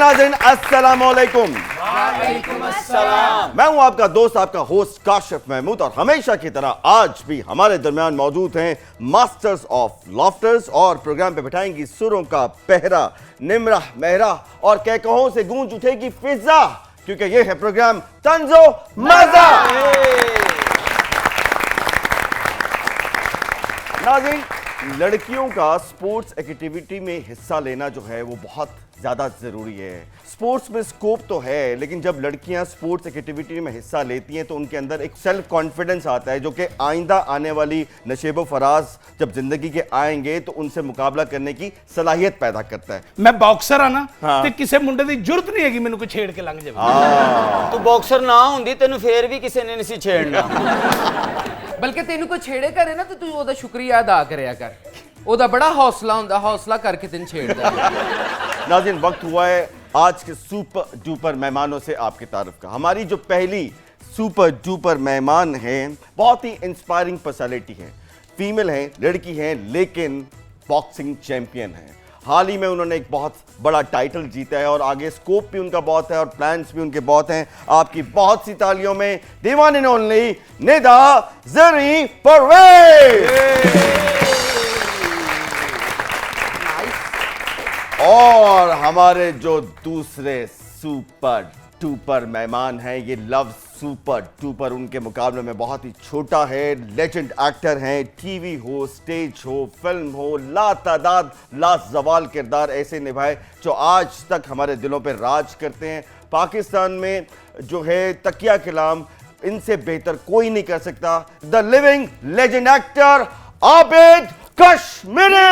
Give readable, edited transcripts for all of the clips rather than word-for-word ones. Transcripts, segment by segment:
नाज़रीन अस्सलाम वालेकुम। वालेकुम अस्सलाम। मैं हूं आपका दोस्त, आपका होस्ट काशिफ महमूद, और हमेशा की तरह आज भी हमारे दरमियान मौजूद हैं मास्टर्स ऑफ लॉफ्टर्स, और प्रोग्राम पे बिठाएंगी सुरों का पहरा निमरा मेहरा, और कहकहों से गूंज उठेगी फिजा, क्योंकि ये है प्रोग्राम तंजो मजा। नाज़रीन, लड़कियों का स्पोर्ट्स एक्टिविटी में हिस्सा लेना जो है वो बहुत ज़्यादा ज़रूरी है। स्पोर्ट्स में स्कोप तो है, लेकिन जब लड़कियां स्पोर्ट्स एक्टिविटी में हिस्सा लेती हैं तो उनके अंदर एक सेल्फ कॉन्फिडेंस आता है, जो कि आइंदा आने वाली नशेबो फराज जब जिंदगी के आएंगे तो उनसे मुकाबला करने की सलाहियत पैदा करता है। मैं बॉक्सर हाँ ना, हाँ। ते किसी मुंडे की जरूरत नहीं है कि मैंने कोई छेड़ के लंघ जाए। तू बॉक्सर ना होंदी तेन फिर भी किसी ने नहीं छेड़ना। बल्कि तेन कोई छेड़े करे ना तो तू ओदा शुक्रिया अदा करया कर। ओदा बड़ा हौसला हुंदा, हौसला करके तेन छेड़दा है। नाज़रीन, वक्त हुआ है आज के सुपर डुपर मेहमानों से आपकी तारीफ का। हमारी जो पहली सुपर डुपर मेहमान हैं, बहुत ही इंस्पायरिंग पर्सनालिटी हैं, फीमेल हैं, लड़की हैं, लेकिन बॉक्सिंग चैंपियन हैं। हाल ही में उन्होंने एक बहुत बड़ा टाइटल जीता है और आगे स्कोप भी उनका बहुत है और प्लान्स भी उनके बहुत हैं। आपकी बहुत सी तालियों में दीवान एंड ओनली निदा ज़री परवेज। और हमारे जो दूसरे सुपर डुपर मेहमान हैं, ये लव सुपर डुपर उनके मुकाबले में बहुत ही छोटा है। लेजेंड एक्टर हैं, टीवी हो, स्टेज हो, फिल्म हो, लातादाद लाजवाल किरदार ऐसे निभाए जो आज तक हमारे दिलों पे राज करते हैं। पाकिस्तान में जो है तकिया कलाम, इनसे बेहतर कोई नहीं कर सकता। The living legend actor Abid Kashmiri.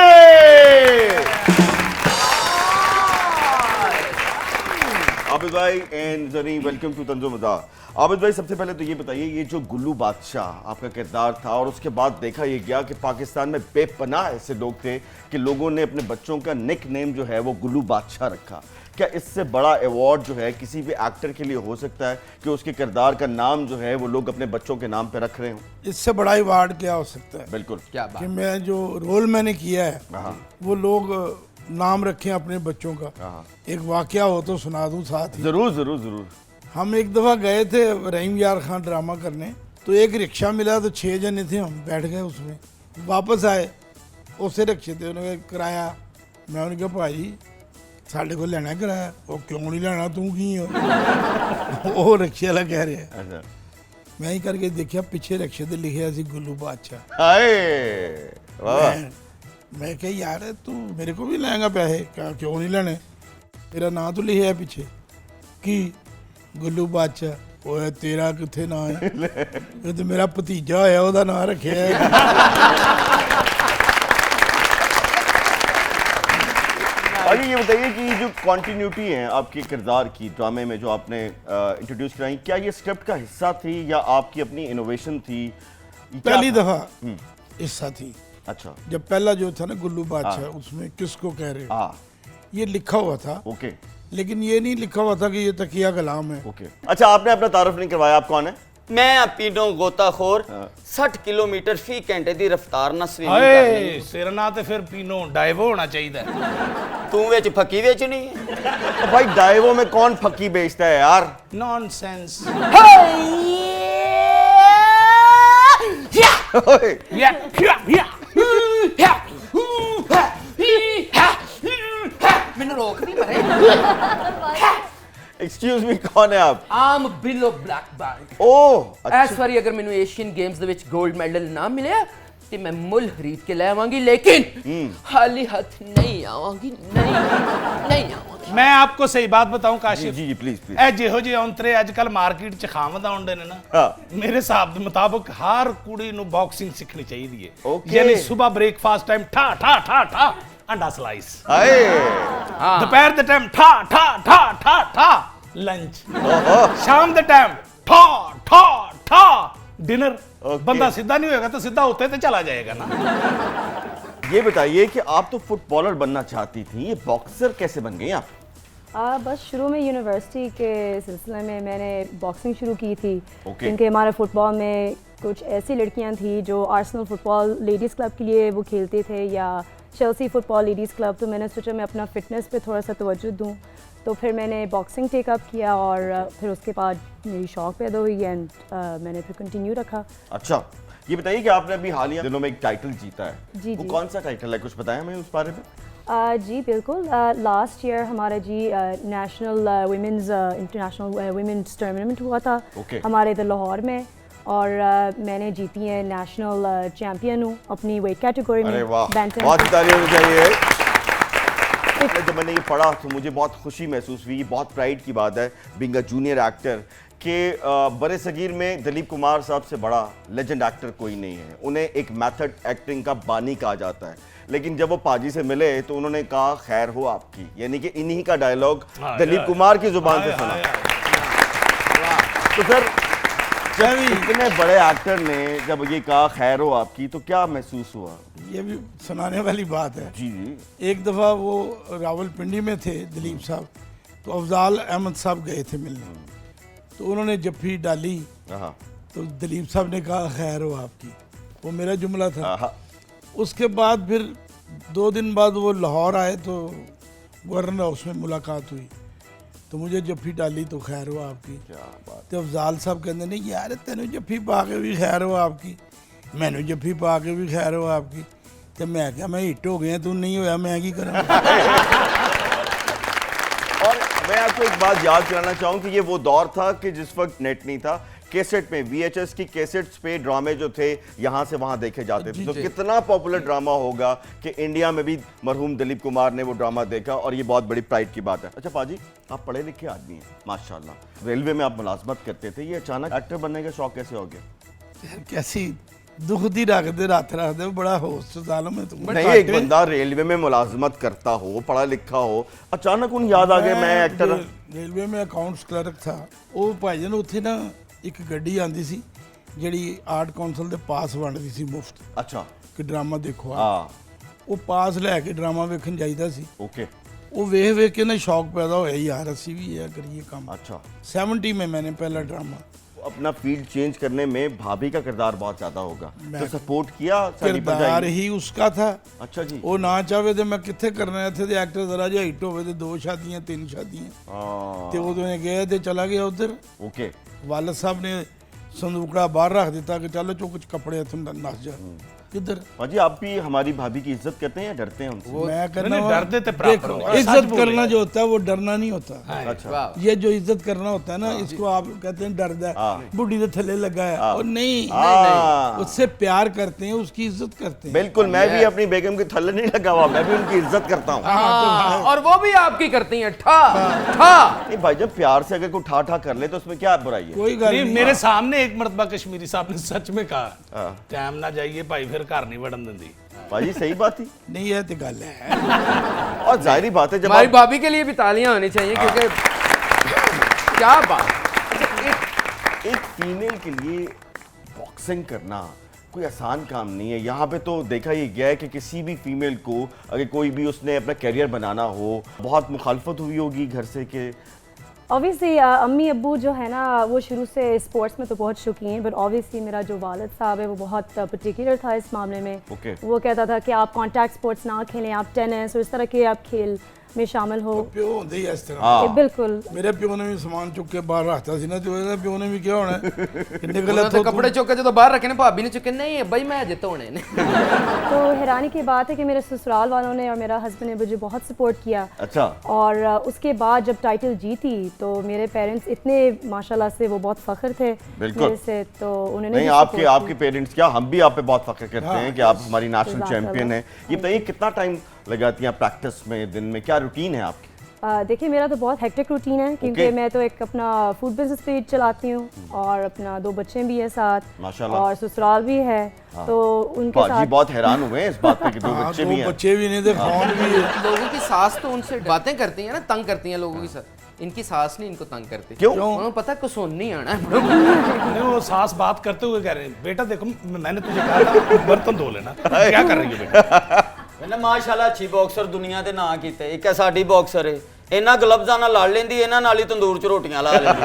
Abid भाई एंड ज़री, वेलकम टू तंजो मज़ा। आबिद भाई, सबसे पहले तो ये बताइए, ये जो गुल्लू बादशाह आपका किरदार था और उसके बाद देखा ये गया कि पाकिस्तान में बेपनाह ऐसे लोग थे कि लोगों ने अपने बच्चों का निक नेम जो है वो गुल्लू बादशाह रखा। क्या इससे बड़ा अवार्ड जो है किसी भी एक्टर के लिए हो सकता है कि उसके किरदार का नाम जो है वो लोग अपने बच्चों के नाम पे रख रहे हों? इससे बड़ा अवार्ड क्या हो सकता है? बिल्कुल, क्या कि बात। मैं जो रोल मैंने किया है हाँ। वो लोग नाम रखें अपने बच्चों का। हाँ। एक वाकया हो तो सुना दूं साथ ही। जरूर जरूर जरूर। हम एक दफ़ा गए थे रहीम यार खान ड्रामा करने, तो एक रिक्शा मिला, तो 6 जने थे, हम बैठ गए उसमें। वापस आए, उसे रिक्शे थे, उन्होंने किराया। मैं उन्हें कहा भाई साढ़े को लेना किराया। वो क्यों नहीं लेना, तू की हो? वो रिक्शे वाला कह रहे हैं। अच्छा, मैं ही करके देखा, पीछे रिक्शे ते लिखे सी गुल्लू बादशाह। हाय वाह। मैं कह यार तू मेरे को भी लेगा पैसे? क्या क्यों नहीं लेने, तेरा नाम तो लिखा है पीछे कि गुल्लू बादशाह। ओए तेरा किथे ना है? ये तो मेरा भतीजा है, ओदा नाम रखे है। आगे ये बताइए कि जो कॉन्टिन्यूटी है आपके किरदार की ड्रामे में जो आपने इंट्रोड्यूस कराई, क्या ये स्क्रिप्ट का हिस्सा थी या आपकी अपनी इनोवेशन थी? पहली दफा हिस्सा थी। अच्छा, जब पहला जो था ना गुल्लू बादशाह, उसमें किसको कह रहे हो, हाँ, ये लिखा हुआ था, ओके लेकिन ये नहीं लिखा हुआ था कि ये तकिया कलाम है। ओके। अच्छा, आपने अपना तारुफ नहीं करवाया, आप कौन है? मैं पीनो गोताखोर 60 किलोमीटर फी घंटे की रफ्तार ना स्विमिंग हाय, करनी। तेरा ना तो फिर पीनो डाइवो होना चाहिए। तू विच फकी बेचनी है? तो भाई डाइवो में कौन फक्की बेचता है यार? नॉनसेंस। ओए, या मैंने रोक नहीं मरे। एक्सक्यूज मी, कौन है आप? आम बिलो ब्लैक बैल्ट। ओह अच्छा। इस बारी अगर मैंने एशियन गेम्स ਦੇ ਵਿੱਚ गोल्ड मेडल ना मिले तो मैं मुल खरीद के ले आवांगी, लेकिन खाली हाथ नहीं आवांगी, नहीं आवांगी। मैं आपको सही बात बताऊं काशिफ, जी जी प्लीज प्लीज। ए ਜਿਹੋ ਜਿਹੇ ਔਂਤਰੇ ਅੱਜਕੱਲ ਮਾਰਕੀਟ 'ਚ ਖਾਵਦ ਆਉਂਦੇ ਨੇ ਨਾ, ਹਾਂ। ਮੇਰੇ ਹਿਸਾਬ ਦੇ ਮੁਤਾਬਕ ਹਰ ਕੁੜੀ ਨੂੰ ਬਾਕਸਿੰਗ ਸਿੱਖਣੀ ਚਾਹੀਦੀ ਹੈ। Okay। ਯਾਨੀ ਸਵੇਰ ਬ੍ਰੇਕਫਾਸਟ ਟਾਈਮ ਠਾ ਠਾ ਠਾ ਠਾ ਅੰਡਾ ਸਲਾਈਸ, हाय ਦੁਪਹਿਰ ਦੇ ਟਾਈਮ ਠਾ ਠਾ ਠਾ ਠਾ ਠਾ ਲੰਚ, ਸ਼ਾਮ ਦੇ ਟਾਈਮ ਠਾ ਠਾ ਠਾ डिनर। Okay। बंदा सीधा नहीं होगा तो सीधा होते तो चला जाएगा ना। ये बताइए कि आप तो फुटबॉलर बनना चाहती थी, ये बॉक्सर कैसे बन गई आप? बस शुरू में यूनिवर्सिटी के सिलसिले में मैंने बॉक्सिंग शुरू की थी। Okay। क्योंकि हमारे फुटबॉल में कुछ ऐसी लड़कियां थी जो आर्सेनल फुटबॉल लेडीज़ क्लब के लिए वो खेलते थे, या चेल्सी फुटबॉल लेडीज़ क्लब। तो मैंने सोचा मैं अपना फ़िटनेस पे थोड़ा सा तवज्जो दूँ, तो फिर मैंने बॉक्सिंग टेकअप किया और फिर उसके बाद मेरी शौक पैदा हुई एंड मैंने फिर कंटिन्यू रखा। अच्छा, ये बताइए कि आपने अभी हालिया दिनों में एक टाइटल जीता है, जी, वो जी। कौन सा टाइटल है, कुछ बताएं हमें उस बारे में? जी बिल्कुल, लास्ट ईयर हमारा जी national women's international women's tournament हुआ था Okay. हमारे इधर लाहौर में, और मैंने जीती है, नेशनल चैम्पियन हूँ अपनी वेट कैटेगरी में। अरे वाह, बैंटम बहुत ही तालियां होनी चाहिए। जब मैंने ये पढ़ा तो मुझे बहुत खुशी महसूस हुई, बहुत प्राइड की बात है बीइंग अ जूनियर एक्टर कि बड़े सगीर में दिलीप कुमार साहब से बड़ा लेजेंड एक्टर कोई नहीं है। उन्हें एक मेथड एक्टिंग का बानी कहा जाता है, लेकिन जब वो पाजी से मिले तो उन्होंने कहा खैर हो आपकी, यानी कि इन्हीं का डायलॉग दिलीप कुमार की जुबान से सुना। तो फिर जब इतने बड़े एक्टर ने जब ये कहा खैर हो आपकी, तो क्या महसूस हुआ? ये भी सुनाने वाली बात है। जी जी। एक दफ़ा वो रावलपिंडी में थे दिलीप साहब, तो अफजाल अहमद साहब गए थे मिलने, तो उन्होंने जफ्फी डाली हाँ तो दिलीप साहब ने कहा खैर हो आपकी, वो मेरा जुमला था। हाँ। उसके बाद फिर 2 दिन बाद वो लाहौर आए तो गवर्नर हाउस में मुलाकात हुई, तो मुझे जफ्फी डाली तो खैर हो आपकी। क्या बात। तो अफजाल साहब कहते नहीं यार तेन जफ्फी पा के भी खैर हो आपकी, मैनू जफ्फी पा के भी खैर हो आपकी। तो मैं क्या मैं हिट हो गया, तू नहीं होया, मैं की करा। और मैं आपको एक बात याद कराना चाहूँ कि ये वो दौर था कि जिस वक्त नेट नहीं था, कैसेट में VHS की कैसेट्स पे ड्रामे जो थे यहाँ से वहाँ देखे जाते थे। तो कितना पॉपुलर ड्रामा होगा कि इंडिया में भी मरहूम दिलीप कुमार ने वो ड्रामा देखा, और ये बहुत बड़ी प्राइड की बात है। अच्छा पाजी, आप पढ़े लिखे आदमी हैं माशाल्लाह, रेलवे में आप मुलाजमत करते थे, ये अचानक एक्टर बनने का शौक कैसे हो गया? यार कैसी दुख दी रखते रात रखते, बड़ा होश जालम है तुम। नहीं, एक बंदा रेलवे में मुलाजमत करता हो, पढ़ा लिखा हो, अचानक उन याद आ गया मैं एक्टर। रेलवे में अकाउंट्स क्लर्क था। ਉਹ ਭਾਈਜਨ ਉੱਥੇ ਨਾ ਇੱਕ ਗੱਡੀ ਆਂਦੀ ਸੀ ਜਿਹੜੀ ਆਰਟ ਕੌਂਸਲ ਦੇ ਪਾਸ ਵੰਡਦੀ ਸੀ ਮੁਫਤ, अच्छा। ਕਿ ਡਰਾਮਾ ਦੇਖੋ। हाँ। ਉਹ ਪਾਸ ਲੈ ਕੇ ਡਰਾਮਾ ਵੇਖਣ ਜਾਈਦਾ ਸੀ। ओके। ਉਹ ਵੇਖ ਵੇਖ ਕੇ ਨਾ ਸ਼ੌਕ ਪੈਦਾ ਹੋਇਆ, ਯਾਰ ਅਸੀਂ ਵੀ ਇਹ ਕਰੀਏ ਕੰਮ। अच्छा। 70 में मैंने पहला ड्रामा। अपना फील्ड चेंज करने में भाभी का किरदार बहुत ज्यादा होगा, तो सपोर्ट किया सारी किरदार भरजाई ने? ही उसका था। अच्छा जी। ਉਹ ਨਾ ਚਾਹਵੇ ਤੇ ਮੈਂ ਕਿੱਥੇ ਕਰਨਾ, ਇੱਥੇ ਤੇ ਐਕਟਰ ਜ਼ਰਾ ਜਿਹਾ ਹਿੱਟ ਹੋਵੇ ਤੇ 2 ਸ਼ਾਦੀਆਂ 3 ਸ਼ਾਦੀਆਂ। हाँ। ਤੇ ਉਦੋਂ ਇਹ ਗਿਆ ਤੇ ਚਲਾ ਗਿਆ ਉਧਰ। ओके। ਵਾਲਦ ਸਾਹਿਬ ਨੇ संदूकड़ा बाहर रख देता कि चलो जो कुछ कपड़े तुम नस जा किधर। पाजी, आप भी हमारी भाभी की इज्जत करते हैं या डरते हैं उनसे? मैं करना नहीं, डरते थे प्राप्त देखो, होने। इज्जत करना जो होता है वो डरना नहीं होता। अच्छा। ये जो इज्जत करना होता है ना, इसको आप कहते हैं डर है, बुढ़ी तो थले लगा है, और नहीं, हाँ। उससे प्यार करते हैं, उसकी इज्जत करते हैं। बिल्कुल, मैं भी अपनी बेगम के थल्ले नहीं लगा हुआ, मैं भी उनकी इज्जत करता हूँ। हाँ, और वो भी आपकी करती हैं ठा ठा। नहीं भाई, जब प्यार से अगर कोई ठा ठा कर ले तो उसमें क्या बुराई है? कोई गल नहीं, नहीं। मेरे सामने एक मरतबा कश्मीरी साहब ने सच में कहा टाइम ना जाइए भाई, फिर घर नहीं बढ़न देंदी। भाजी सही बात थी, नहीं है तो गल है। और जाहिर बात है जब हमारी आप भाभी के लिए भी तालियां होनी चाहिए, क्योंकि क्या बात। एक फीमेल के लिए बॉक्सिंग करना कोई आसान काम नहीं है। यहाँ पे तो देखा ही गया है कि किसी भी फीमेल को अगर कोई भी उसने अपना करियर बनाना हो, बहुत मुखालफत हुई होगी घर से कि ऑब्वियसली अम्मी अब्बू जो है ना वो शुरू से स्पोर्ट्स में तो बहुत शौकीन, बट ऑब्वियसली मेरा जो वालिद साहब है वो बहुत पर्टिकुलर था इस मामले में। Okay. वो कहता था कि आप कॉन्टैक्ट स्पोर्ट्स ना खेलें, आप टेनिस और इस तरह के आप खेल में शामिल हो। प्यो होंदे ही इस तरह। हाँ। बिल्कुल। मेरे प्यो ने भी सामान चुक के बाहर रखता सी ना, तो ਉਹਦਾ ਪਿਓ ਨੇ ਵੀ ਕਿਹਾ ਹੋਣਾ ਕਿ ਨਿਕਲ उन्होंने तो कपड़े चुके जो बाहर रखे ना, भाभी ने चुके नहीं भाई, मैं अजे धोने ने। तो हैरानी की बात है कि मेरे ससुराल वालों ने और मेरा हस्बैंड ने मुझे बहुत सपोर्ट किया। अच्छा। और उसके बाद जब टाइटल जीती तो मेरे पेरेंट्स इतने माशाल्लाह से वो बहुत फख्र थे बिल्कुल। मेरे से, तो उन्होंने नहीं, भी आपके support आपके पेरेंट्स क्या, हम भी आप पे बहुत फख्र करते हैं कि आप हमारी नेशनल चैंपियन हैं। ये बताइए कितना टाइम लगाती हैं प्रैक्टिस में, दिन में क्या रूटीन है आपकी? देखिए मेरा तो बहुत हेक्टिक रूटीन है, क्योंकि Okay. मैं तो एक अपना फूड बिजनेस भी चलाती हूँ और अपना 2 बच्चे भी हैं साथ, माशाल्लाह। और ससुराल भी है। तो उनके पाजी साथ बहुत हैरान हुए हैं इस बात पे कि 2 हाँ, बच्चे 2 भी हैं। बच्चे भी नहीं थे, फोन भी है। लोगों की सास तो उनसे बातें करती है ना, तंग करती हैं लोगों की साथ। इनकी सास नहीं इनको तंग करती। क्यों? उन्हें पता है कसोन नहीं आना है। नहीं, वो सास बात करते हुए कह रहे हैं बेटा देखो मैंने तुझे कहा था बर्तन धो लेना, क्या कर रही है बेटा? मैंने माशाल्लाह अच्छी बॉक्सर दुनिया ਦੇ ਨਾਂ ਕੀਤੇ, ਇੱਕ ਹੈ ਸਾਡੀ ਬਾਕਸਰ ਹੈ, ਇਹਨਾਂ ਗਲਵਜ਼ਾਂ ਨਾਲ ਲੜ ਲੈਂਦੀ, ਇਹਨਾਂ ਨਾਲ ਹੀ ਤੰਦੂਰ 'ਚ ਰੋਟੀਆਂ ਲਾ ਲੈਂਦੀ।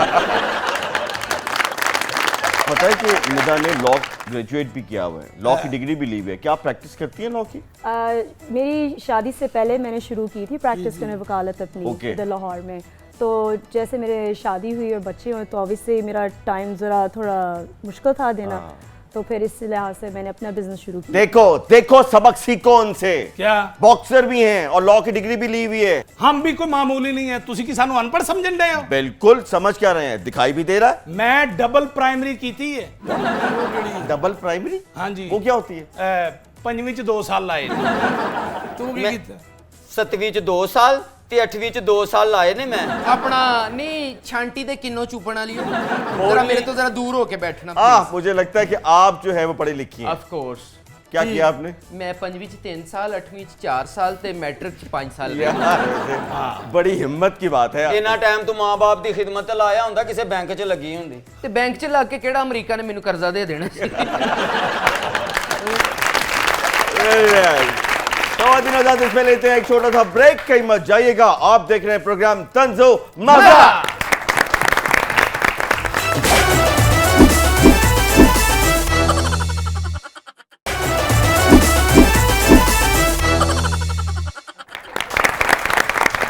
पता है कि निदा ने लॉ ग्रेजुएट भी किया हुआ है, लॉ की डिग्री भी ली हुई है, क्या आप प्रैक्टिस करती हैं लॉ की? मेरी शादी से पहले मैंने शुरू की थी प्रैक्टिस करने वकालत अपनी Okay. इधर लाहौर में। तो जैसे मेरे शादी हुई और बच्चे हुए तो ऑब्वियसली मेरा टाइम ज़रा थोड़ा मुश्किल था देना, तो फिर इस लिहाज से मैंने अपना बिजनेस शुरू किया। देखो सबक सीखो उनसे। क्या बॉक्सर भी हैं और लॉ की डिग्री भी ली हुई है। हम भी कोई मामूली नहीं है, ਤੁਸੀਂ ਕੀ ਸਾਨੂੰ ਅਨਪੜ੍ਹ ਸਮਝਣ ਡਏ ਹੋ? बिल्कुल समझ क्या रहे हैं, दिखाई भी दे रहा है। मैं डबल प्राइमरी ਕੀਤੀ ਹੈ। डबल प्राइमरी ਹਾਂਜੀ वो क्या होती है? ਪੰਜਵੀਂ ਚ 2 ਸਾਲ ਲਾਏ ਨੇ। ਤੂੰ ਕੀ ਮੈਂ- ਕੀਤਾ? 7ਵੀਂ ਚ 2 ਸਾਲ ਤੇ 8ਵੀਂ ਚ 2 ਸਾਲ ਲਾਏ ਨੇ ਮੈਂ। ਆਪਣਾ ਨਹੀਂ ਛਾਂਟੀ ਦੇ ਕਿੰਨੋ ਚੂਪਣ ਵਾਲੀ ਹੋ ਜਰਾ ਮੇਰੇ ਤੋਂ ਜਰਾ ਦੂਰ ਹੋ ਕੇ ਬੈਠਣਾ मुझे लगता है कि आप जो है वो पढ़ी लिखी हैं। ਆਫ ਕੋਰਸ क्या किया आपने? ਮੈਂ ਪੰਜਵੀਂ ਚ 3 ਸਾਲ 8ਵੀਂ ਚ 4 ਸਾਲ ਤੇ ਮੈਟ੍ਰਿਕ ਚ 5 ਸਾਲ यार, वैसे बड़ी हिम्मत की बात है। ਇੰਨਾ ਟਾਈਮ ਤੂੰ ਮਾਂ-ਬਾਪ ਦੀ ਖਿਦਮਤ ਤੇ ਲਾਇਆ ਹੁੰਦਾ, ਕਿਸੇ ਬੈਂਕ 'ਚ ਲੱਗੀ ਹੁੰਦੀ। ਤੇ ਬੈਂਕ ਚ ਲੱਗ ਕੇ ਕਿਹੜਾ ਅਮਰੀਕਾ ਨੇ ਮੈਨੂੰ ਕਰਜ਼ਾ ਦੇ ਦੇਣਾ ਸੀ खवातीन आजाद, इसमें लेते हैं एक छोटा सा ब्रेक, कहीं मत जाइएगा। आप देख रहे हैं प्रोग्राम तंजो मजा।